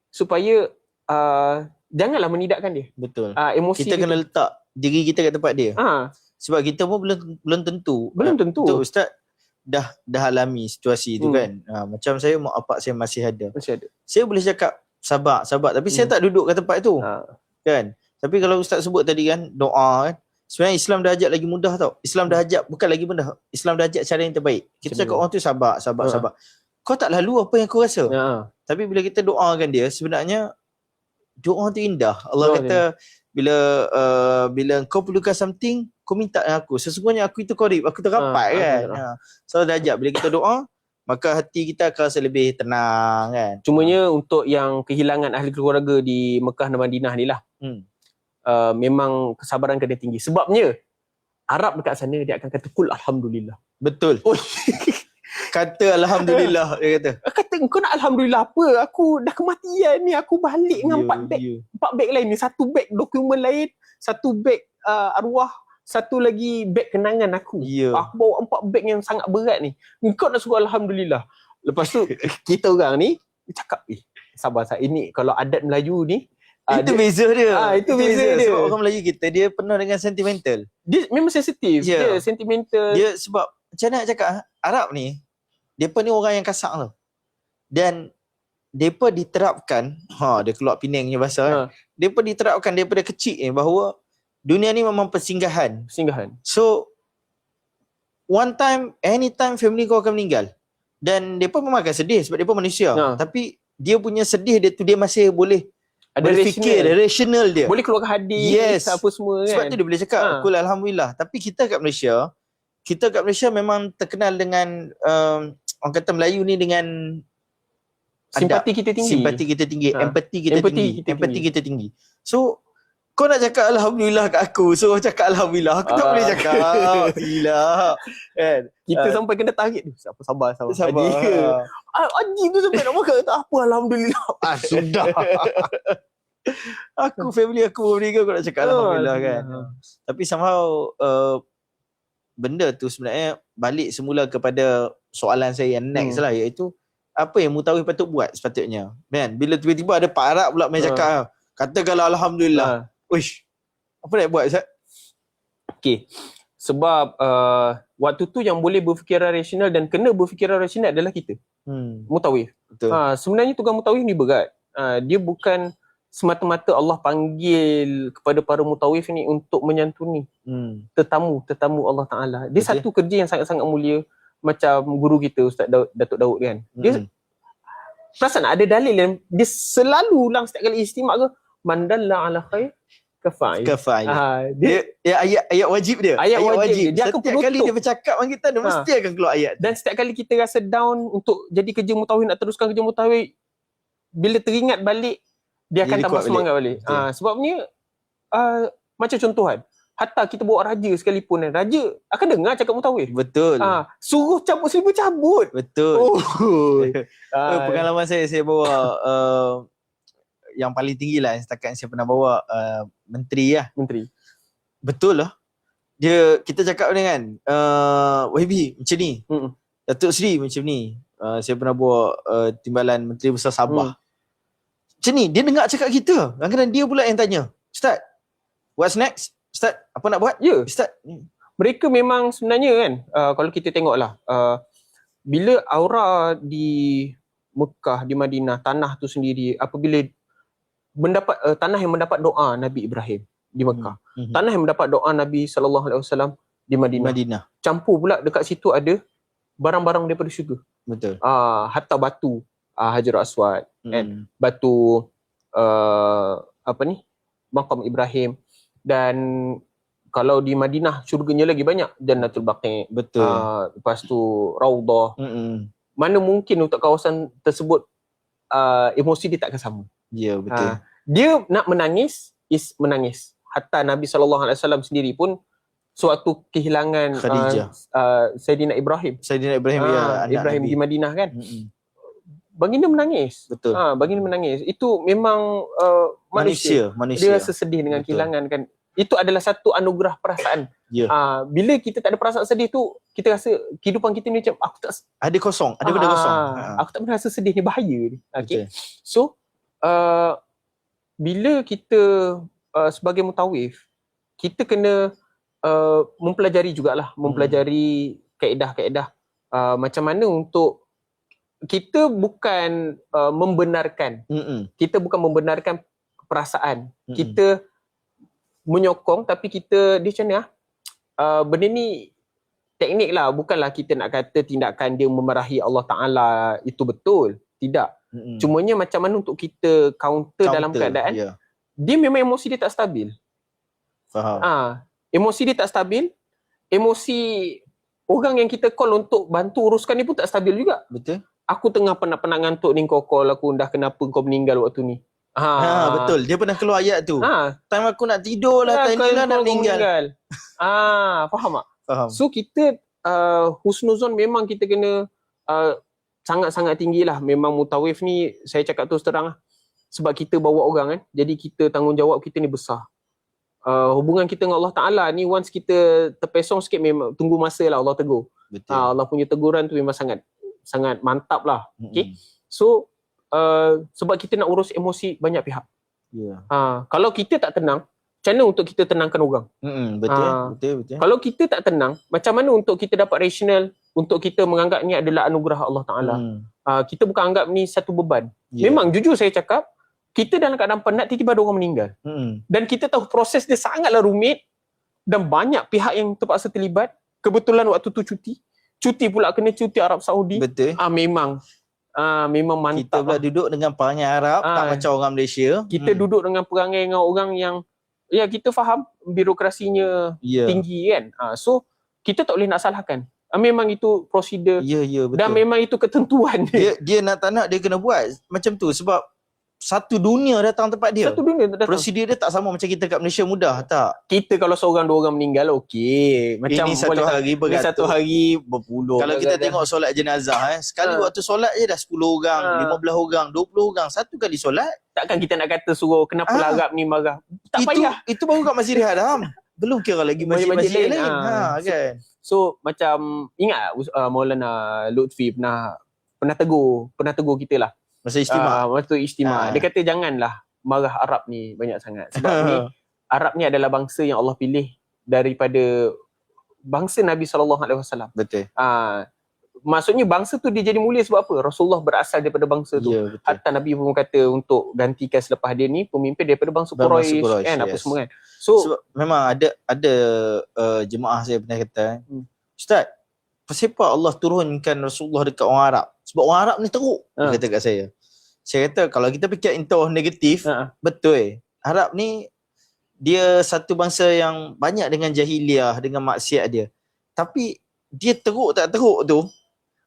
supaya janganlah menidakkan dia. Betul. Emosi kita kena letak diri kita kat tempat dia. Sebab kita pun belum tentu. Betul, Ustaz dah alami situasi tu kan. Macam saya, mak bapak saya masih ada. Saya boleh cakap sabar tapi saya tak duduk kat tempat tu. Kan? Tapi kalau Ustaz sebut tadi kan, doa kan, sebenarnya Islam dah ajak lagi mudah tau. Islam dah ajak bukan lagi mudah. Islam dah ajak cara yang terbaik. Kita cakap orang tu sabar. Kau tak lalu apa yang kau rasa. Tapi bila kita doakan dia, sebenarnya doa tu indah. Allah kata bila kau perlukan something, kau minta dengan aku. Sesungguhnya aku itu qarib, aku terapat kan. So dah ajak bila kita doa, maka hati kita akan rasa lebih tenang kan. Cumanya untuk yang kehilangan ahli keluarga di Mekah dan Madinah ni lah, memang kesabaran kena tinggi. Sebabnya Arab dekat sana dia akan kata kul alhamdulillah. Betul. Kata alhamdulillah, dia kata. Kata kau nak alhamdulillah apa? Aku dah kematian ni, aku balik dengan 4 beg lain ni. 1 beg dokumen lain, 1 beg arwah, 1 lagi beg kenangan aku. Aku bawa 4 beg yang sangat berat ni. Kau nak suruh alhamdulillah. Lepas tu kita orang ni cakap, sabar. Ini kalau adat Melayu ni, itu beza dia. Itu beza dia. Sebab orang Melayu kita, dia penuh dengan sentimental. Dia memang sensitif. Dia sentimental. Dia sebab macam nak cakap, Arab ni, mereka ni orang yang kasar tau. Dan mereka diterapkan, dia keluar Penang punya bahasa kan. Mereka diterapkan daripada kecil ni bahawa dunia ni memang persinggahan. So, one time, anytime family kau akan meninggal. Dan mereka memang akan sedih sebab mereka manusia. Tapi dia punya sedih dia tu, dia masih boleh ada berfikir, rational dia. Boleh keluar hadis, apa semua kan. Sebab tu dia boleh cakap, kul alhamdulillah. Tapi kita kat Malaysia memang terkenal dengan orang kata Melayu ni dengan simpati kita tinggi, empati kita tinggi. So kau nak cakap alhamdulillah kat aku, so cakap alhamdulillah, aku tak boleh cakap gila kan. Kita sampai kena tarik tu, sabar. Haji tu sampai nak makan, tak apa alhamdulillah. Sudah. Family aku meninggal, aku nak cakap alhamdulillah kan. Tapi somehow benda tu sebenarnya balik semula kepada soalan saya yang next lah, iaitu apa yang mutawif patut buat sepatutnya kan. Bila tiba-tiba ada Pak Arab pula main cakap katakanlah alhamdulillah. Uish, apa nak buat Ustaz? Okay, sebab waktu tu yang boleh berfikiran rasional dan kena berfikiran rasional adalah kita, mutawif. Betul. Sebenarnya tugas mutawif ni berat. Dia bukan semata-mata Allah panggil kepada para mutawif ni untuk menyantuni tetamu Allah Ta'ala. Dia satu kerja yang sangat-sangat mulia. Macam guru kita Ustaz Datuk Daud kan, dia perasan ada dalil yang dia selalu ulang setiap kali istimak ke, mandalla ala khair kafa'il. Dia ayat wajib dia. Ayat wajib. Dia akan setiap kali dia bercakap dengan kita, dia mesti akan keluar ayat. Dan setiap kali kita rasa down untuk jadi kerja mutawif, nak teruskan kerja mutawif, bila teringat balik, dia akan tambah semangat balik. Sebabnya macam contohan, hatta kita bawa raja sekalipun kan, raja akan dengar cakap mutawif. Betul. Suruh cabut seribu cabut. Betul. Pengalaman saya bawa yang paling tinggi lah yang setakat saya pernah bawa, menteri lah. Menteri. Betul lah. Kita cakap dia kan, YB macam ni. Datuk Seri macam ni. Saya pernah bawa timbalan Menteri Besar Sabah. Macam ni, dia dengar cakap kita. Kadang-kadang dia pula yang tanya, Ustaz, what's next? Ustaz, apa nak buat? Ya. Ustaz. Mereka memang sebenarnya kan, kalau kita tengoklah, bila aura di Mekah, di Madinah, tanah tu sendiri, apabila mendapat tanah yang mendapat doa Nabi Ibrahim di Mekah, tanah yang mendapat doa Nabi SAW di Madinah, campur pula dekat situ ada barang-barang daripada syurga. Betul. Hatta batu Hajar Aswad, kan? Batu Maqam Ibrahim. Dan kalau di Madinah syurganya lagi banyak, Jannatul Baqi'. Betul. Lepas tu Raudah. Mana mungkin untuk kawasan tersebut emosi dia takkan sama. Ya, betul. Dia nak menangis, menangis. Hatta Nabi SAW sendiri pun suatu kehilangan Sayyidina Ibrahim. Ibrahim di Madinah kan. Baginda menangis. Betul. Baginda menangis. Itu memang manusia. Dia rasa sedih dengan kehilangan kan. Itu adalah satu anugerah perasaan. Bila kita tak ada perasaan sedih tu, kita rasa kehidupan kita ni macam aku tak ada kosong, ada benda kosong. Aku tak pernah rasa sedih ni, bahaya ni. Okay. So bila kita sebagai mutawif, kita kena mempelajari jugalah, mempelajari kaedah-kaedah macam mana untuk kita bukan membenarkan. Kita bukan membenarkan perasaan. Kita menyokong, tapi kita dia macam ni benda ni teknik lah, bukanlah kita nak kata tindakan dia memarahi Allah Ta'ala itu betul. Tidak. Cumanya macam mana untuk kita counter dalam keadaan dia memang emosi dia tak stabil. Faham. Emosi dia tak stabil. Emosi orang yang kita call untuk bantu uruskan ni pun tak stabil juga. Betul. Aku tengah penat-penat ngantuk ni, kau call aku, dah kenapa kau meninggal waktu ni. Betul. Dia pernah keluar ayat tu. Time aku nak tidur lah, time ni lah nak meninggal. Faham tak? Faham. So kita husnuzon memang kita kena sangat-sangat tinggi lah. Memang mutawif ni, saya cakap terus terang lah, sebab kita bawa orang kan. Jadi kita tanggungjawab kita ni besar. Hubungan kita dengan Allah Ta'ala ni, once kita terpesong sikit, memang tunggu masa lah Allah tegur. Betul. Allah punya teguran tu memang sangat mantap lah. Okay. So sebab kita nak urus emosi banyak pihak. Kalau kita tak tenang, macam mana untuk kita tenangkan orang? Betul. Kalau kita tak tenang, macam mana untuk kita dapat rasional, untuk kita menganggap ni adalah anugerah Allah Ta'ala? Kita bukan anggap ni satu beban. Memang jujur saya cakap, kita dalam keadaan penat, tiba-tiba ada orang meninggal. Dan kita tahu proses dia sangatlah rumit dan banyak pihak yang terpaksa terlibat. Kebetulan waktu tu cuti pula kena cuti Arab Saudi. Betul. Memang mantap. Kita pula duduk dengan perangai Arab, tak macam orang Malaysia. Kita duduk dengan perangai dengan orang yang kita faham birokrasinya tinggi kan. So kita tak boleh nak salahkan. Memang itu prosedur. Betul. Dan memang itu ketentuan dia nak tak nak dia kena buat macam tu sebab satu dunia datang tempat dia. Satu dunia datang. Prosedur dia tak sama macam kita kat Malaysia, mudah tak? Kita kalau seorang dua orang meninggal okey. Macam ini satu hari beratus. Satu hari berpuluh. Kalau kita tengok solat jenazah sekali waktu solat je dah 10 orang, 15 orang, 20 orang satu kali solat. Takkan kita nak kata suruh kenapa Arab ni marah. Tak payah. Itu baru kat Masjidil Haram. Belum kira lagi masjid-masjid lain. Kan. So macam ingat Maulana Lutfi pernah tegur kita lah. Masa istimak. Waktu istimak. Dia kata janganlah marah Arab ni banyak sangat. Sebab ni Arab ni adalah bangsa yang Allah pilih daripada bangsa Nabi SAW. Betul. Maksudnya bangsa tu dia jadi mulia sebab apa? Rasulullah berasal daripada bangsa tu. Hatta Nabi pun kata untuk gantikan selepas dia ni pemimpin daripada bangsa Quraisy kan, apa semua kan. So sebab memang ada jemaah saya pernah kata, Ustaz, kenapa Allah turunkan Rasulullah dekat orang Arab? Sebab orang Arab ni teruk. Dia kata kat saya. Saya kata kalau kita fikir intoh negatif, betul. Arab ni dia satu bangsa yang banyak dengan jahiliah, dengan maksiat dia. Tapi dia teruk tak teruk tu,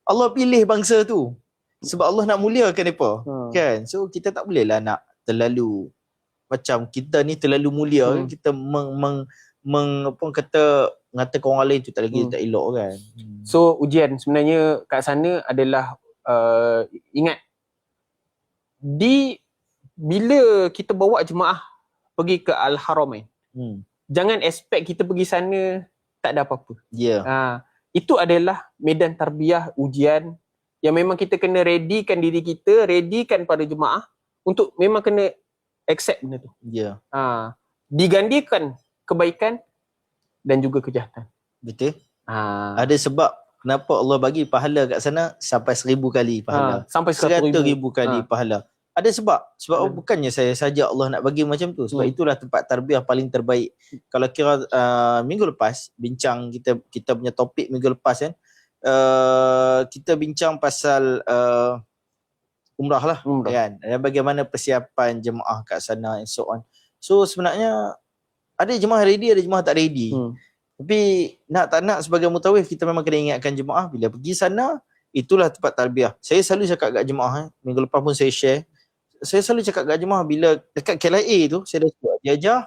Allah pilih bangsa tu. Sebab Allah nak muliakan mereka. Kan? So kita tak bolehlah nak terlalu macam kita ni terlalu mulia, kita mengatakan orang lain tu tak lagi tak elok kan. So ujian sebenarnya kat sana adalah ingat di bila kita bawa jemaah pergi ke Al-Haramain, jangan expect kita pergi sana tak ada apa-apa. Ya. Itu adalah medan tarbiyah, ujian yang memang kita kena readykan diri kita, readykan pada jemaah untuk memang kena accept benda tu. Ya. Digandikan kebaikan dan juga kejahatan. Betul. Ada sebab kenapa Allah bagi pahala kat sana sampai 1000 kali pahala. Sampai 100,000 kali pahala. Ada sebab. Sebab bukannya saya saja Allah nak bagi macam tu. Sebab itulah tempat tarbiyah paling terbaik. Kalau kira minggu lepas, bincang kita punya topik minggu lepas kan, kita bincang pasal umrah lah. Kan? Dan bagaimana persiapan jemaah kat sana and so on. So sebenarnya ada jemaah ready, ada jemaah tak ready. Tapi nak tak nak sebagai mutawif, kita memang kena ingatkan jemaah bila pergi sana, itulah tempat tarbiyah. Saya selalu cakap kat jemaah, minggu lepas pun saya share. Saya selalu cakap kat jemaah bila dekat KLIA tu, saya dah cakap, Jajah,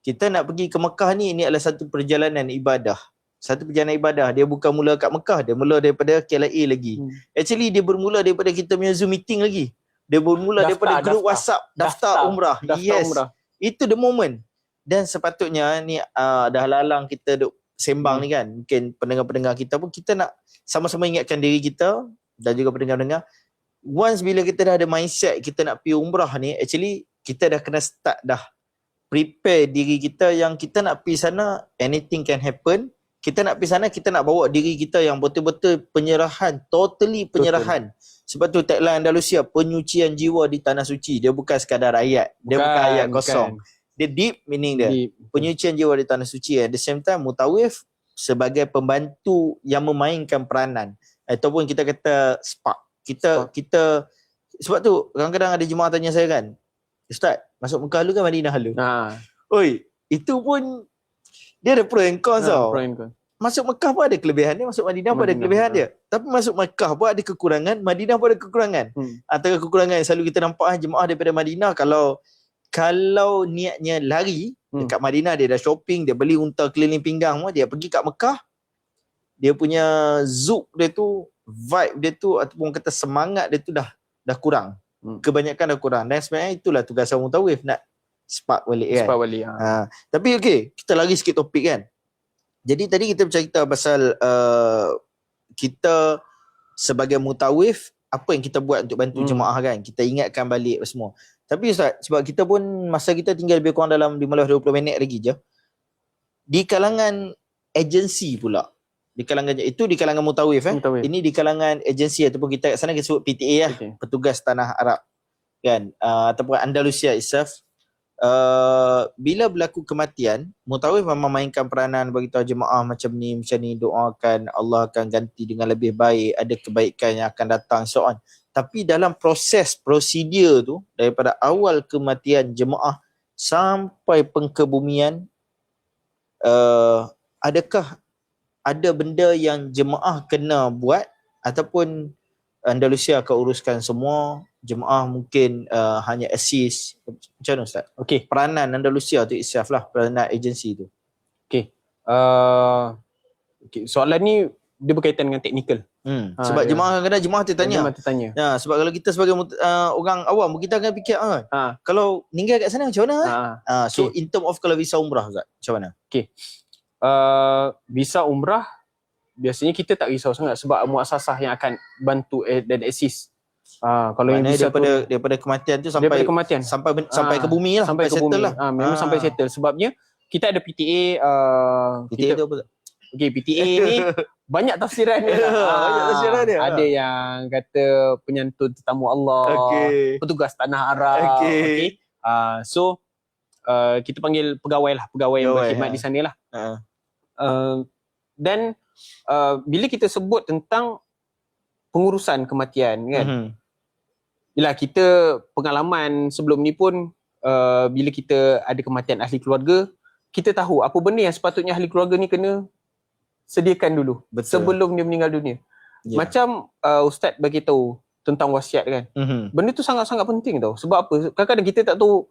kita nak pergi ke Mekah ni, ini adalah satu perjalanan ibadah. Satu perjalanan ibadah. Dia bukan mula kat Mekah, dia mula daripada KLIA lagi. Actually dia bermula daripada kita punya Zoom meeting lagi. Dia bermula daripada grup WhatsApp, daftar umrah. Yes. Umrah. Itu the moment. Dan sepatutnya ni dah lalang kita duk sembang ni kan. Mungkin pendengar-pendengar kita pun kita nak sama-sama ingatkan diri kita dan juga pendengar-pendengar. Once bila kita dah ada mindset kita nak pergi umrah ni, actually kita dah kena start dah prepare diri kita yang kita nak pergi sana, anything can happen. Kita nak pergi sana, kita nak bawa diri kita yang betul-betul penyerahan, totally penyerahan. Sebab tu tagline Andalusia, penyucian jiwa di tanah suci. Dia bukan sekadar ayat, dia bukan ayat kosong. Dia deep meaning dia. Penyucian jiwa di tanah suci. At the same time, mutawif sebagai pembantu yang memainkan peranan. Ataupun kita kata spark. Kita sebab tu kadang-kadang ada jemaah tanya saya kan, Ustaz, masuk Mekah dulu kan Madinah dulu? Oi, itu pun dia ada pro and cons tau. Masuk Mekah pun ada kelebihan dia, masuk Madinah pun ada kelebihan dia. Tapi masuk Mekah pun ada kekurangan, Madinah pun ada kekurangan. Antara kekurangan yang selalu kita nampak jemaah daripada Madinah, kalau niatnya lari dekat Madinah, dia dah shopping, dia beli unta keliling pinggang, dia pergi kat Mekah, dia punya zouk dia tu, vibe dia tu ataupun kata semangat dia tu dah kurang. Kebanyakan dah kurang. Dan sebenarnya itulah tugas orang mutawif, nak spark balik kan. Spark balik. Tapi okey, kita lari sikit topik kan. Jadi tadi kita bercerita pasal kita sebagai mutawif, apa yang kita buat untuk bantu jemaah kan. Kita ingatkan balik semua. Tapi Ustaz, sebab kita pun masa kita tinggal lebih kurang dalam 15-20 minit lagi je. Di kalangan agensi pula. Di kalangan mutawif Ini di kalangan agensi ataupun kita kat sana kita sebut PTA lah. Petugas Tanah Arab. Kan? Ataupun Andalusia itself. Bila berlaku kematian, mutawif memang mainkan peranan bagi tahu jemaah macam ni, doakan Allah akan ganti dengan lebih baik, ada kebaikan yang akan datang, so on. Tapi dalam proses prosedur tu, daripada awal kematian jemaah sampai pengkebumian, adakah ada benda yang jemaah kena buat ataupun Andalusia akan uruskan semua, jemaah mungkin hanya assist? Macam mana Ustaz? Okey. Peranan Andalusia tu itself lah, peranan agensi tu. Okey. Soalan ni dia berkaitan dengan teknikal. Sebab jemaah kadang-kadang jemaah tertanya. Ya, sebab kalau kita sebagai orang awam, kita akan fikir kalau meninggal kat sana macam mana? So in term of kalau visa umrah Ustaz, macam mana? Okey. Visa umrah biasanya kita tak risau sangat sebab muasasah yang akan bantu dan assist. Kalau yang visa daripada kematian tu sampai ke bumi lah, sampai ke bumi lah. Memang sampai settle. Sebabnya kita ada PTA. PTA tu apa? Okey, PTA ni banyak tafsiran dia. Banyak tafsiran dia. Ada yang kata penyantun tetamu Allah, petugas tanah Arab. Okey. So kita panggil pegawai yang berkhidmat di sana lah. Dan bila kita sebut tentang pengurusan kematian kan, yelah kita pengalaman sebelum ni pun bila kita ada kematian ahli keluarga, kita tahu apa benda yang sepatutnya ahli keluarga ni kena sediakan dulu. Betul. Sebelum dia meninggal dunia. Macam Ustaz bagi tahu tentang wasiat kan. Benda tu sangat-sangat penting tau. Sebab apa? Kadang-kadang kita tak tahu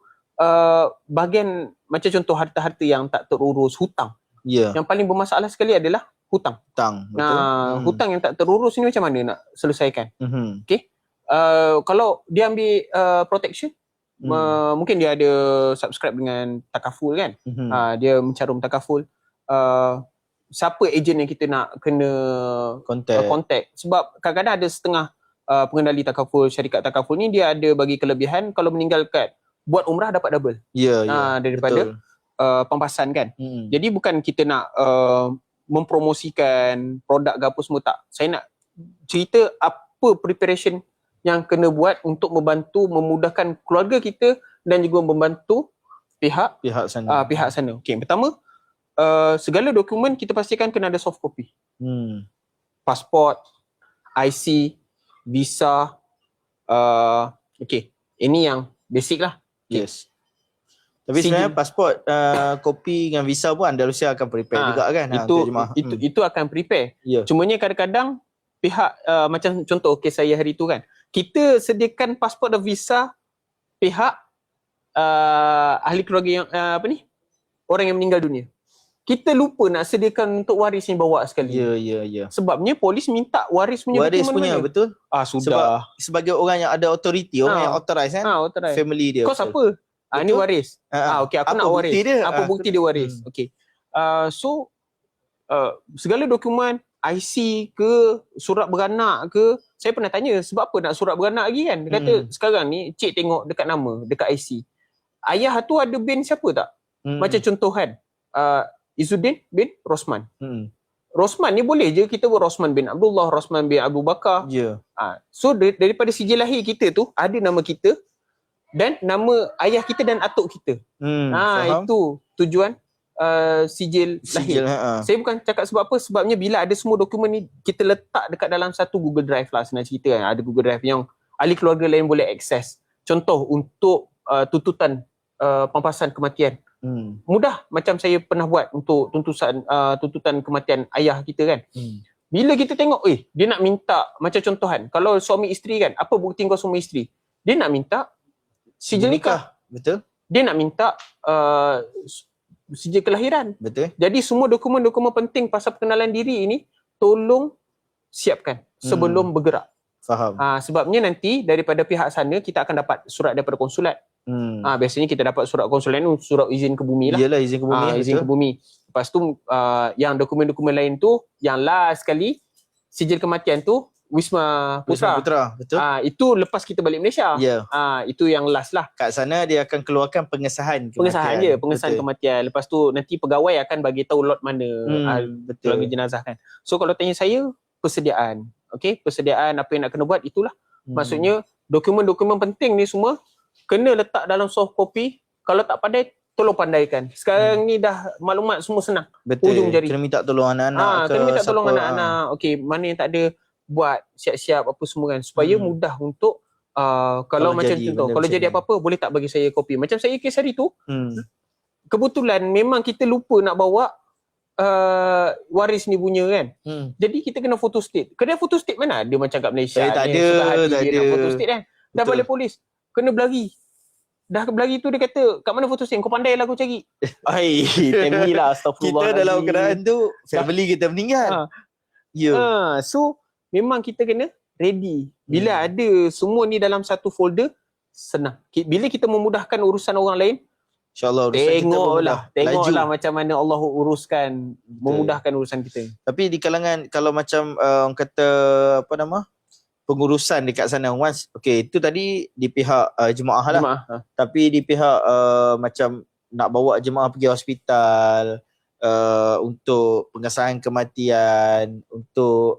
bahagian macam contoh harta-harta yang tak terurus, hutang. Yang paling bermasalah sekali adalah hutang. Hutang yang tak terurus ni macam mana nak selesaikan? Okey. Kalau dia ambil protection, Mungkin dia ada subscribe dengan Takaful kan. Dia mencarum Takaful. Siapa ejen yang kita nak kena contact. Sebab kadang-kadang ada setengah pengendali Takaful, syarikat Takaful ni dia ada bagi kelebihan kalau meninggal kat buat umrah dapat double. Daripada pampasan kan. Jadi bukan kita nak mempromosikan produk ke apa semua, tak. Saya nak cerita apa preparation yang kena buat untuk membantu memudahkan keluarga kita dan juga membantu pihak sana. Okey, pertama segala dokumen kita pastikan kena ada soft copy. Pasport, IC, visa. Okey, ini yang basic lah. Okay. Yes. Tapi sebenarnya pasport, kopi dengan visa pun Andalusia akan prepare juga kan. Itu akan prepare. Yeah. Cumanya kadang-kadang pihak macam contoh kes saya hari tu kan, kita sediakan pasport dan visa pihak ahli keluarga yang orang yang meninggal dunia. Kita lupa nak sediakan untuk waris yang bawa sekali. Ya. Sebabnya polis minta waris punya dokumen. Betul. Sudah. Sebab sebagai orang yang ada authority, orang yang authorized kan. Authorized. Family dia. Kau siapa? Ini waris. Okey, aku nak waris. Apa bukti dia waris? Okey. So segala dokumen, IC ke, surat beranak ke, saya pernah tanya sebab apa nak surat beranak lagi kan. Dia kata sekarang ni cik tengok dekat nama, dekat IC. Ayah tu ada bin siapa tak? Macam contoh kan, Izzuddin bin Rosman. Rosman ni boleh je kita buat Rosman bin Abdullah, Rosman bin Abu Bakar. So daripada sijil lahir kita tu ada nama kita dan nama ayah kita dan atuk kita. Itu tujuan sijil lahir. Saya bukan cakap sebab apa, sebabnya bila ada semua dokumen ni kita letak dekat dalam satu Google Drive lah, senang cerita kan. Ada Google Drive yang ahli keluarga lain boleh akses. Contoh untuk tuntutan pampasan kematian. Mudah macam saya pernah buat untuk tuntutan kematian ayah kita kan. Bila kita tengok dia nak minta macam contohan, kalau suami isteri kan, apa bukti kau suami isteri? Dia nak minta sijil nikah. Betul. Dia nak minta sijil kelahiran. Betul. Jadi semua dokumen-dokumen penting pasal perkenalan diri ini tolong siapkan sebelum bergerak. Faham. Sebabnya nanti daripada pihak sana kita akan dapat surat daripada konsulat. Biasanya kita dapat surat konsulat ni surat izin ke bumi lah. Iyalah, izin ke bumi. Izin ke bumi. Lepas tu yang dokumen-dokumen lain tu, yang last sekali sijil kematian tu Wisma Putra. Betul. Itu lepas kita balik Malaysia. Itu yang last lah. Kat sana dia akan keluarkan pengesahan kematian. Pengesahan kematian. Lepas tu nanti pegawai akan bagi tahu lot mana keluarga jenazah kan. So kalau tanya saya, persediaan. Okey, persediaan apa yang nak kena buat itulah. Maksudnya dokumen-dokumen penting ni semua kena letak dalam soft copy. Kalau tak pandai, tolong pandaikan. Sekarang ni dah maklumat semua senang. Betul. Ujung jari. Kena minta tolong anak-anak Kena minta tolong anak-anak. Okey, mana yang tak ada, buat siap-siap apa semua kan, supaya mudah untuk kalau macam contoh, kalau jadi apa-apa boleh tak bagi saya kopi. Macam saya kes hari tu, kebetulan memang kita lupa nak bawa waris ni punya kan. Jadi kita kena photo state. Kedai photo state mana ada macam kat Malaysia. Tak ada. Nak photo state kan. Dah balik polis, kena berlari. Dah berlari tu dia kata, kat mana photo state? Kau pandai lah aku cari. Family lah, astagfirullah. Kita dalam keadaan tu family kita meninggal. So memang kita kena ready. Bila ada semua ni dalam satu folder, senang. Bila kita memudahkan urusan orang lain, InsyaAllah urusan tengoklah macam mana Allah uruskan, memudahkan urusan kita. Tapi di kalangan, kalau macam orang kata pengurusan dekat sana, once, itu tadi di pihak jemaah lah. Tapi di pihak macam nak bawa jemaah pergi hospital, untuk pengesahan kematian, untuk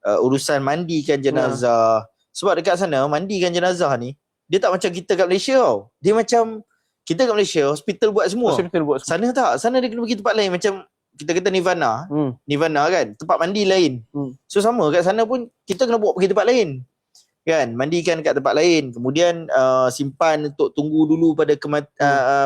urusan mandikan jenazah. Sebab dekat sana mandikan jenazah ni dia tak macam kita kat Malaysia tau. Dia macam kita kat Malaysia hospital buat semua. Sana tak, sana dia kena pergi tempat lain. Macam kita kata Nirvana. Nirvana kan, tempat mandi lain. So sama kat sana pun kita kena bawa pergi tempat lain. Kan, mandikan dekat tempat lain, kemudian simpan untuk tunggu dulu pada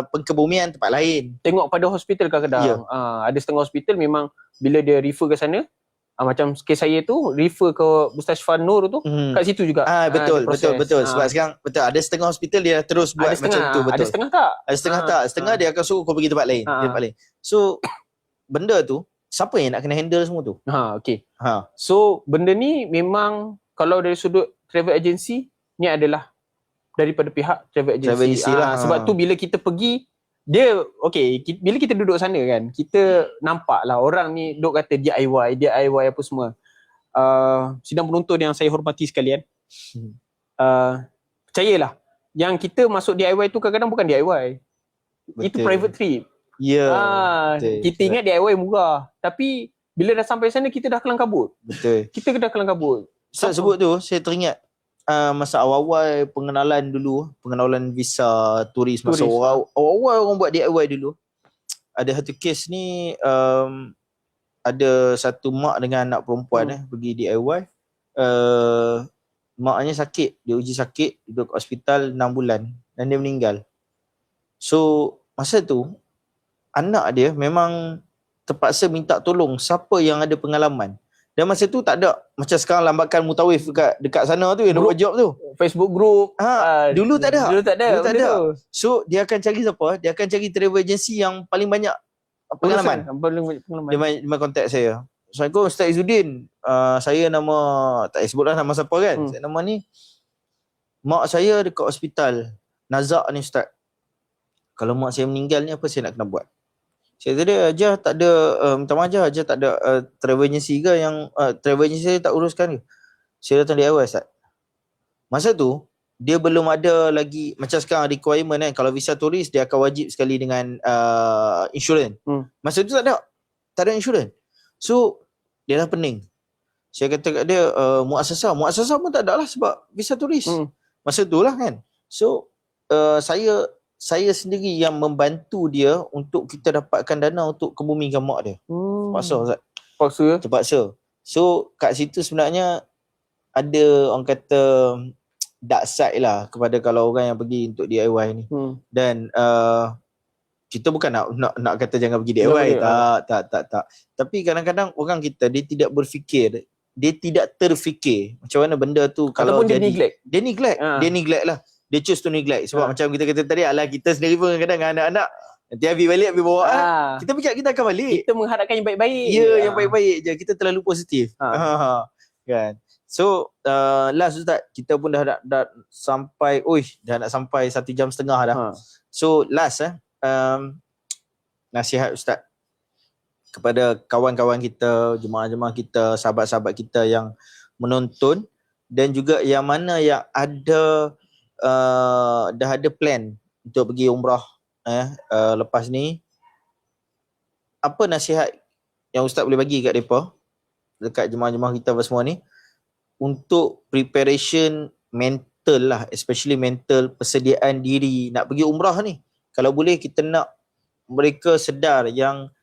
pengkebumian tempat lain. Tengok pada hospital kadang-kadang. Ada setengah hospital memang bila dia refer ke sana, macam kes saya tu refer ke Mustashfa Nur tu, kat situ juga. Betul. Sebab sekarang betul ada setengah hospital dia terus buat macam tu, betul. Ada setengah tak? Ada setengah tak. Setengah dia akan suruh kau pergi tempat lain, tempat lain. So benda tu siapa yang nak kena handle semua tu? So benda ni memang kalau dari sudut travel agency ni adalah daripada pihak travel agency. Travel agency lah. Sebab tu bila kita pergi, dia bila kita duduk sana kan, kita nampak lah orang ni duk kata DIY apa semua. Sidang penonton yang saya hormati sekalian, percayalah, yang kita masuk DIY tu kadang-kadang bukan DIY. Itu private trip. Ya. Kita ingat DIY murah, tapi bila dah sampai sana kita dah kelang kabut. Betul. Kita dah kelang kabut. Ustaz sebut tu, saya teringat masa awal-awal pengenalan visa turis. Masa awal orang buat DIY dulu. Ada satu kes ni, ada satu mak dengan anak perempuan pergi DIY. Maknya sakit, dia uji sakit, duduk kat hospital 6 bulan dan dia meninggal. So masa tu anak dia memang terpaksa minta tolong siapa yang ada pengalaman. Dan masa tu tak ada macam sekarang lambakan mutawif dekat sana tu yang buat job tu. Facebook group. Dulu tak ada. Dulu tak ada. So dia akan cari siapa? Dia akan cari travel agency yang paling banyak pengalaman. Dia main kontak saya. Assalamualaikum Ustaz Izzuddin. Saya nama, tak sebutlah nama siapa kan. Saya nama ni, mak saya dekat hospital Nazak ni Ustaz. Kalau mak saya meninggal ni apa saya nak kena buat? Saya kata dia, Ajah tak ada, minta maaf Ajah tak ada travel agency ke yang, travel agency saya tak uruskan ke? Saya datang DIY Ustaz. Masa tu, dia belum ada lagi, macam sekarang requirement kan, kalau visa turis dia akan wajib sekali dengan insurans. Masa tu tak ada insurans. So, dia dah pening. Saya kata kat dia, muasasah pun tak ada lah sebab visa turis. Masa tu lah kan. So, saya sendiri yang membantu dia untuk kita dapatkan dana untuk kebumikan mak dia. Paksa Ustaz. Terpaksa. So, kat situ sebenarnya ada orang kata dark side lah kepada kalau orang yang pergi untuk DIY ni. Dan kita bukan nak kata jangan pergi DIY, tak. Tapi kadang-kadang orang kita dia tidak berfikir, dia tidak terfikir macam mana benda tu kalau ataupun jadi dia neglect lah. Dia choose to neglect sebab macam kita kata tadi, alah kita sendiri pun kadang-kadang dengan anak-anak nanti habis bawa kita fikir kita akan balik. Kita mengharapkan yang baik-baik. Ya, yang baik-baik je. Kita terlalu positif. Kan. So last Ustaz, kita pun dah sampai, dah nak sampai 1.5 jam dah. So last nasihat Ustaz kepada kawan-kawan kita, jemaah-jemaah kita, sahabat-sahabat kita yang menonton dan juga yang mana yang ada dah ada plan untuk pergi umrah lepas ni. Apa nasihat yang Ustaz boleh bagi kat mereka, dekat jemaah-jemaah kita semua ni, untuk preparation mental lah, especially mental persediaan diri nak pergi umrah ni? Kalau boleh kita nak mereka sedar yang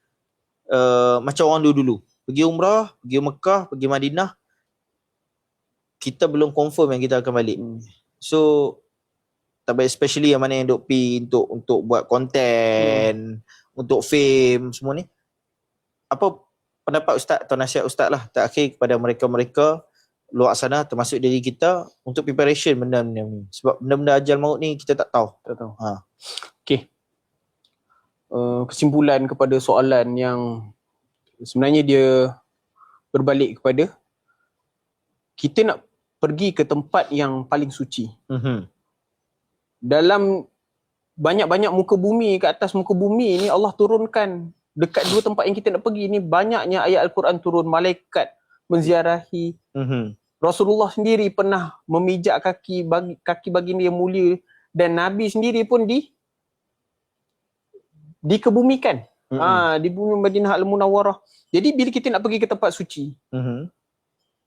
macam orang dulu pergi umrah, pergi Mekah, pergi Madinah, kita belum confirm yang kita akan balik. So tak baik, especially yang mana yang duk pergi untuk buat konten, untuk fame semua ni. Apa pendapat Ustaz atau nasihat Ustaz lah terakhir kepada mereka-mereka luar sana termasuk diri kita untuk preparation benda-benda ni? Sebab benda-benda ajal maut ni kita tak tahu. Okay. Kesimpulan kepada soalan yang sebenarnya dia berbalik kepada kita nak pergi ke tempat yang paling suci. Dalam banyak-banyak muka bumi, kat atas muka bumi ni Allah turunkan dekat dua tempat yang kita nak pergi ni, banyaknya ayat Al-Quran turun, malaikat menziarahi. Rasulullah sendiri pernah memijak kaki baginda yang mulia, dan Nabi sendiri pun dikebumikan di bumi Madinah Al-Munawwarah. Jadi bila kita nak pergi ke tempat suci,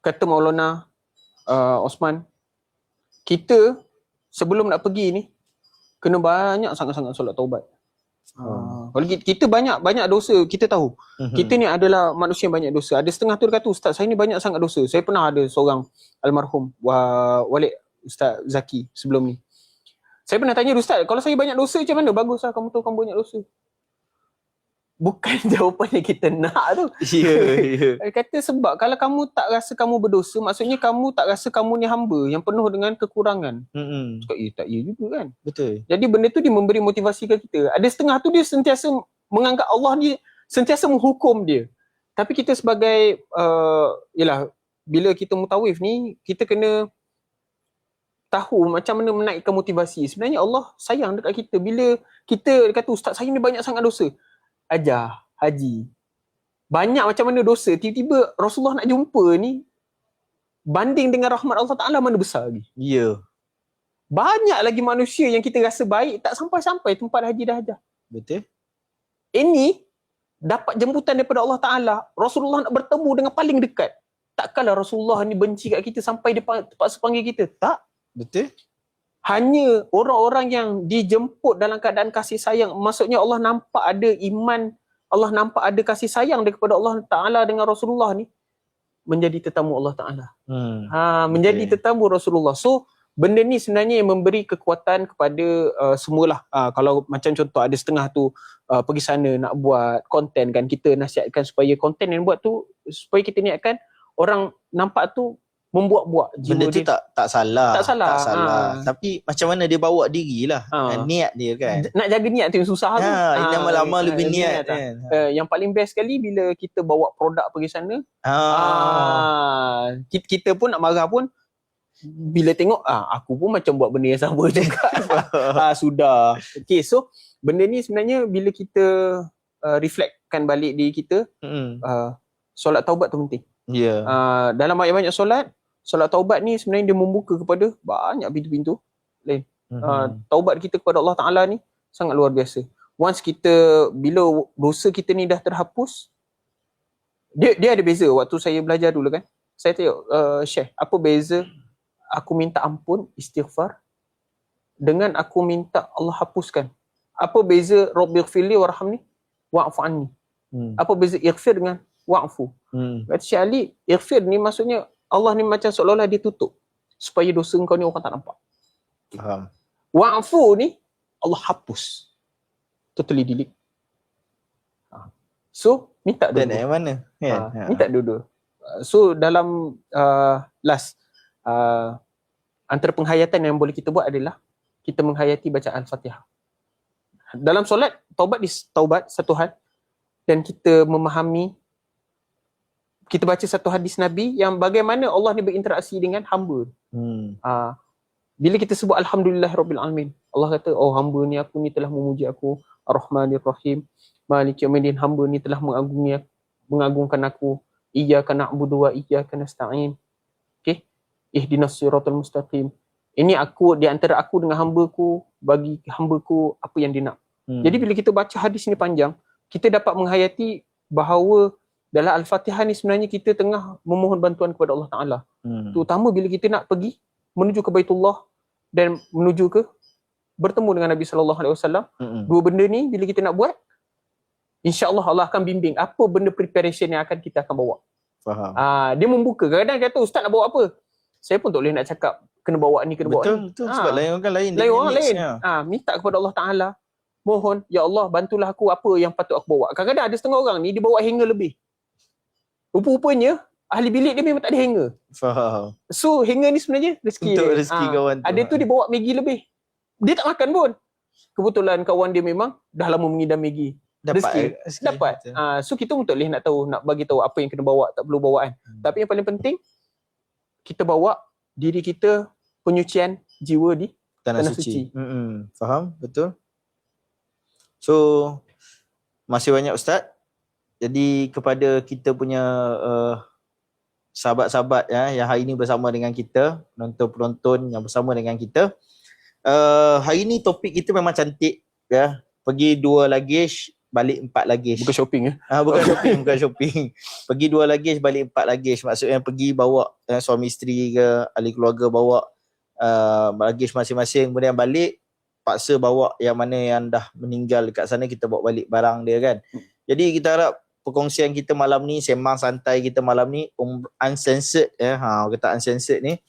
kata Maulana Osman, kita sebelum nak pergi ni kena banyak sangat-sangat solat taubat. Kalau kita banyak dosa, kita tahu. Kita ni adalah manusia yang banyak dosa. Ada setengah tu dia kata, Ustaz saya ni banyak sangat dosa. Saya pernah ada seorang almarhum Walid Ustaz Zaki sebelum ni. Saya pernah tanya, Ustaz kalau saya banyak dosa macam mana? Baguslah kamu tahu kamu banyak dosa. Bukan jawapan yang kita nak tu. Dia kata sebab kalau kamu tak rasa kamu berdosa, maksudnya kamu tak rasa kamu ni hamba yang penuh dengan kekurangan. Cakap tak ya juga kan. Betul. Jadi benda tu dia memberi motivasi ke kita. Ada setengah tu dia sentiasa menganggap Allah ni sentiasa menghukum dia. Tapi kita sebagai yalah, bila kita mutawif ni kita kena tahu macam mana menaikkan motivasi. Sebenarnya Allah sayang dekat kita. Bila kita kata ustaz saya ni banyak sangat dosa. Ajar, haji. Banyak macam mana dosa. Tiba-tiba Rasulullah nak jumpa ni banding dengan rahmat Allah Ta'ala mana besar lagi. Ya. Banyak lagi manusia yang kita rasa baik tak sampai-sampai tempat haji dah ajar. Betul. Ini dapat jemputan daripada Allah Ta'ala. Rasulullah nak bertemu dengan paling dekat. Takkanlah Rasulullah ni benci kat kita sampai dia terpaksa panggil kita. Tak. Betul. Hanya orang-orang yang dijemput dalam keadaan kasih sayang. Maksudnya Allah nampak ada iman, Allah nampak ada kasih sayang daripada Allah Ta'ala dengan Rasulullah ni, menjadi tetamu Allah Ta'ala. Menjadi tetamu Rasulullah. So, benda ni sebenarnya yang memberi kekuatan kepada semualah. Kalau macam contoh ada setengah tu pergi sana nak buat konten kan, kita nasihatkan supaya konten yang buat tu, supaya kita niatkan orang nampak tu membuat-buat. Benda tu tak salah. Tak salah. Tapi macam mana dia bawa diri lah. Niat dia kan. Nak jaga niat tu yang susah tu. Lama-lama lebih niat kan. Yang paling best sekali bila kita bawa produk pergi sana. Kita pun nak marah pun, bila tengok aku pun macam buat benda yang sama juga. Sudah. Okay, so benda ni sebenarnya bila kita reflectkan balik diri kita, solat taubat tu penting. Dalam banyak-banyak solat taubat ni sebenarnya dia membuka kepada banyak pintu-pintu lain. Taubat kita kepada Allah Ta'ala ni sangat luar biasa. Once kita, bila dosa kita ni dah terhapus, dia ada beza. Waktu saya belajar dulu kan, saya tengok Syekh, apa beza aku minta ampun, istighfar, dengan aku minta Allah hapuskan? Apa beza Rabbighfirli warhamni wa'fu anni? Apa beza ighfir dengan wa'fu? Kata Syekh Ali, ighfir ni maksudnya Allah ni macam seolah-olah dia tutup supaya dosa kau ni orang tak nampak. Faham. Wa'fu ni Allah hapus, totally delete. So minta dua-dua. Dan yang mana kan? Minta dua-dua. So dalam last antara penghayatan yang boleh kita buat adalah kita menghayati bacaan Al-Fatihah. Dalam solat, taubat satu hal, dan kita memahami, kita baca satu hadis Nabi yang bagaimana Allah ni berinteraksi dengan hamba. Bila kita sebut Alhamdulillah Rabbil Alamin, Allah kata, oh hamba ni, aku ni telah memuji aku, Ar-Rahmanir Rahim, Malik Yawmiddin, hamba ni telah mengagungkan aku, Iyyaka na'budu wa iyyaka nasta'in. Okay, ihdinas siratal mustaqim. Ini aku, di antara aku dengan hamba-Ku, bagi hamba-Ku apa yang dia nak. Jadi bila kita baca hadis ni panjang, kita dapat menghayati bahawa dalam Al-Fatihah ni sebenarnya kita tengah memohon bantuan kepada Allah Ta'ala. Terutama bila kita nak pergi menuju ke Baitullah dan menuju ke bertemu dengan Nabi SAW. Dua benda ni bila kita nak buat, insya-Allah Allah akan bimbing apa benda preparation yang akan kita akan bawa. Faham. Dia membuka. Kadang-kadang kata ustaz nak bawa apa? Saya pun tak boleh nak cakap kena bawa ni, kena bawa ni. Betul. Sebab lain orang lain. Lain orang lain. Minta kepada Allah Ta'ala. Mohon, ya Allah bantulah aku apa yang patut aku bawa. Kadang-kadang ada setengah orang ni dia bawa hanger lebih. Rupa-rupanya ahli bilik dia memang tak ada hanger. Faham. So hanger ni sebenarnya rezeki untuk dia. rezeki kawan tu. Ada tu dia bawa Maggi lebih. Dia tak makan pun. Kebetulan kawan dia memang dah lama mengidam Maggi. Dapat. So kita pun tak boleh nak tahu, nak bagi tahu apa yang kena bawa, tak perlu bawaan. Tapi yang paling penting, kita bawa diri kita penyucian jiwa di tanah suci. Faham, betul. So masih banyak Ustaz. Jadi kepada kita punya sahabat-sahabat yang hari ini bersama dengan kita, penonton-penonton yang bersama dengan kita, hari ini topik kita memang cantik ya. Pergi 2 luggage, balik 4 luggage. Bukan shopping ya? Bukan shopping. Pergi 2 luggage, balik 4 luggage. Maksudnya pergi bawa suami isteri ke, ahli keluarga bawa luggage masing-masing, kemudian balik paksa bawa yang mana yang dah meninggal dekat sana, kita bawa balik barang dia kan. Jadi kita harap perkongsian kita malam ni, sembang santai kita malam ni, uncensored kata uncensored ni,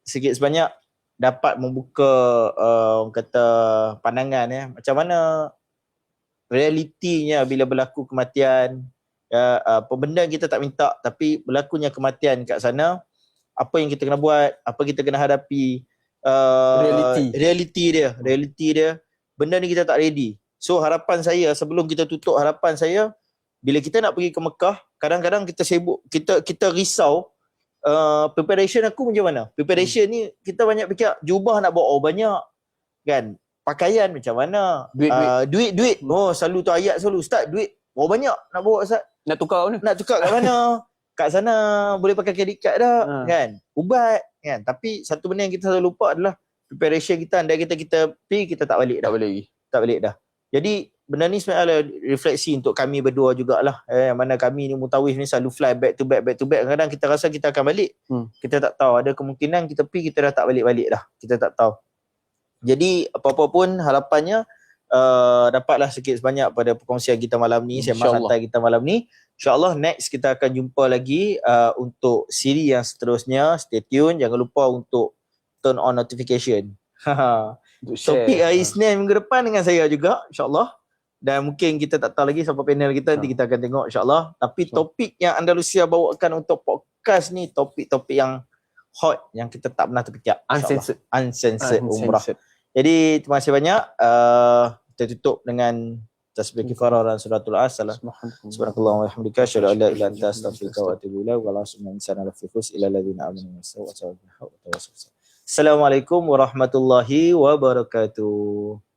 sikit sebanyak dapat membuka kata pandangan macam mana realitinya bila berlaku kematian, apa benda kita tak minta tapi berlakunya kematian kat sana, apa yang kita kena buat, apa kita kena hadapi, reality dia, benda ni kita tak ready. So harapan saya, sebelum kita tutup, harapan saya bila kita nak pergi ke Mekah, kadang-kadang kita sibuk, kita risau preparation aku macam mana? Preparation ni kita banyak fikir jubah nak bawa banyak kan. Pakaian macam mana? Duit. Oh, selalu tu ayat selalu. Ustaz, duit bawa banyak nak bawa Ustaz. Nak tukar mana? Nak tukar kat mana? Kat sana boleh pakai kredit card dah kan. Ubat kan. Tapi satu benda yang kita selalu lupa adalah preparation kita. Andai kita pergi, kita tak balik dah. Tak balik dah. Jadi benda ni sebenarnya adalah refleksi untuk kami berdua jugalah. Mana kami ni mutawif ni selalu fly back to back. Kadang-kadang kita rasa kita akan balik. Kita tak tahu. Ada kemungkinan kita pergi, kita dah tak balik-balik dah. Kita tak tahu. Jadi apa-apa pun harapannya dapatlah sikit sebanyak pada perkongsian kita malam ni, sembang santai kita malam ni. InsyaAllah next kita akan jumpa lagi untuk siri yang seterusnya. Stay tune. Jangan lupa untuk turn on notification. Topik hari Isnin minggu depan dengan saya juga, insyaAllah. Dan mungkin kita tak tahu lagi siapa panel kita, nanti kita akan tengok insyaAllah. Tapi topik yang Andalusia bawakan untuk podcast ni, topik-topik yang hot, yang kita tak pernah terfikir. Uncensored umrah. Jadi terima kasih banyak. Kita tutup dengan tasbih kifarah dan suratul asal. Subhanallah wa bihamdika asyhadu an la ilaha illa anta astaghfiruka wa atubu ilaik. Wa la ilaha illa anta astaghfiruka wa atubu ilaik. Assalamualaikum warahmatullahi wabarakatuh.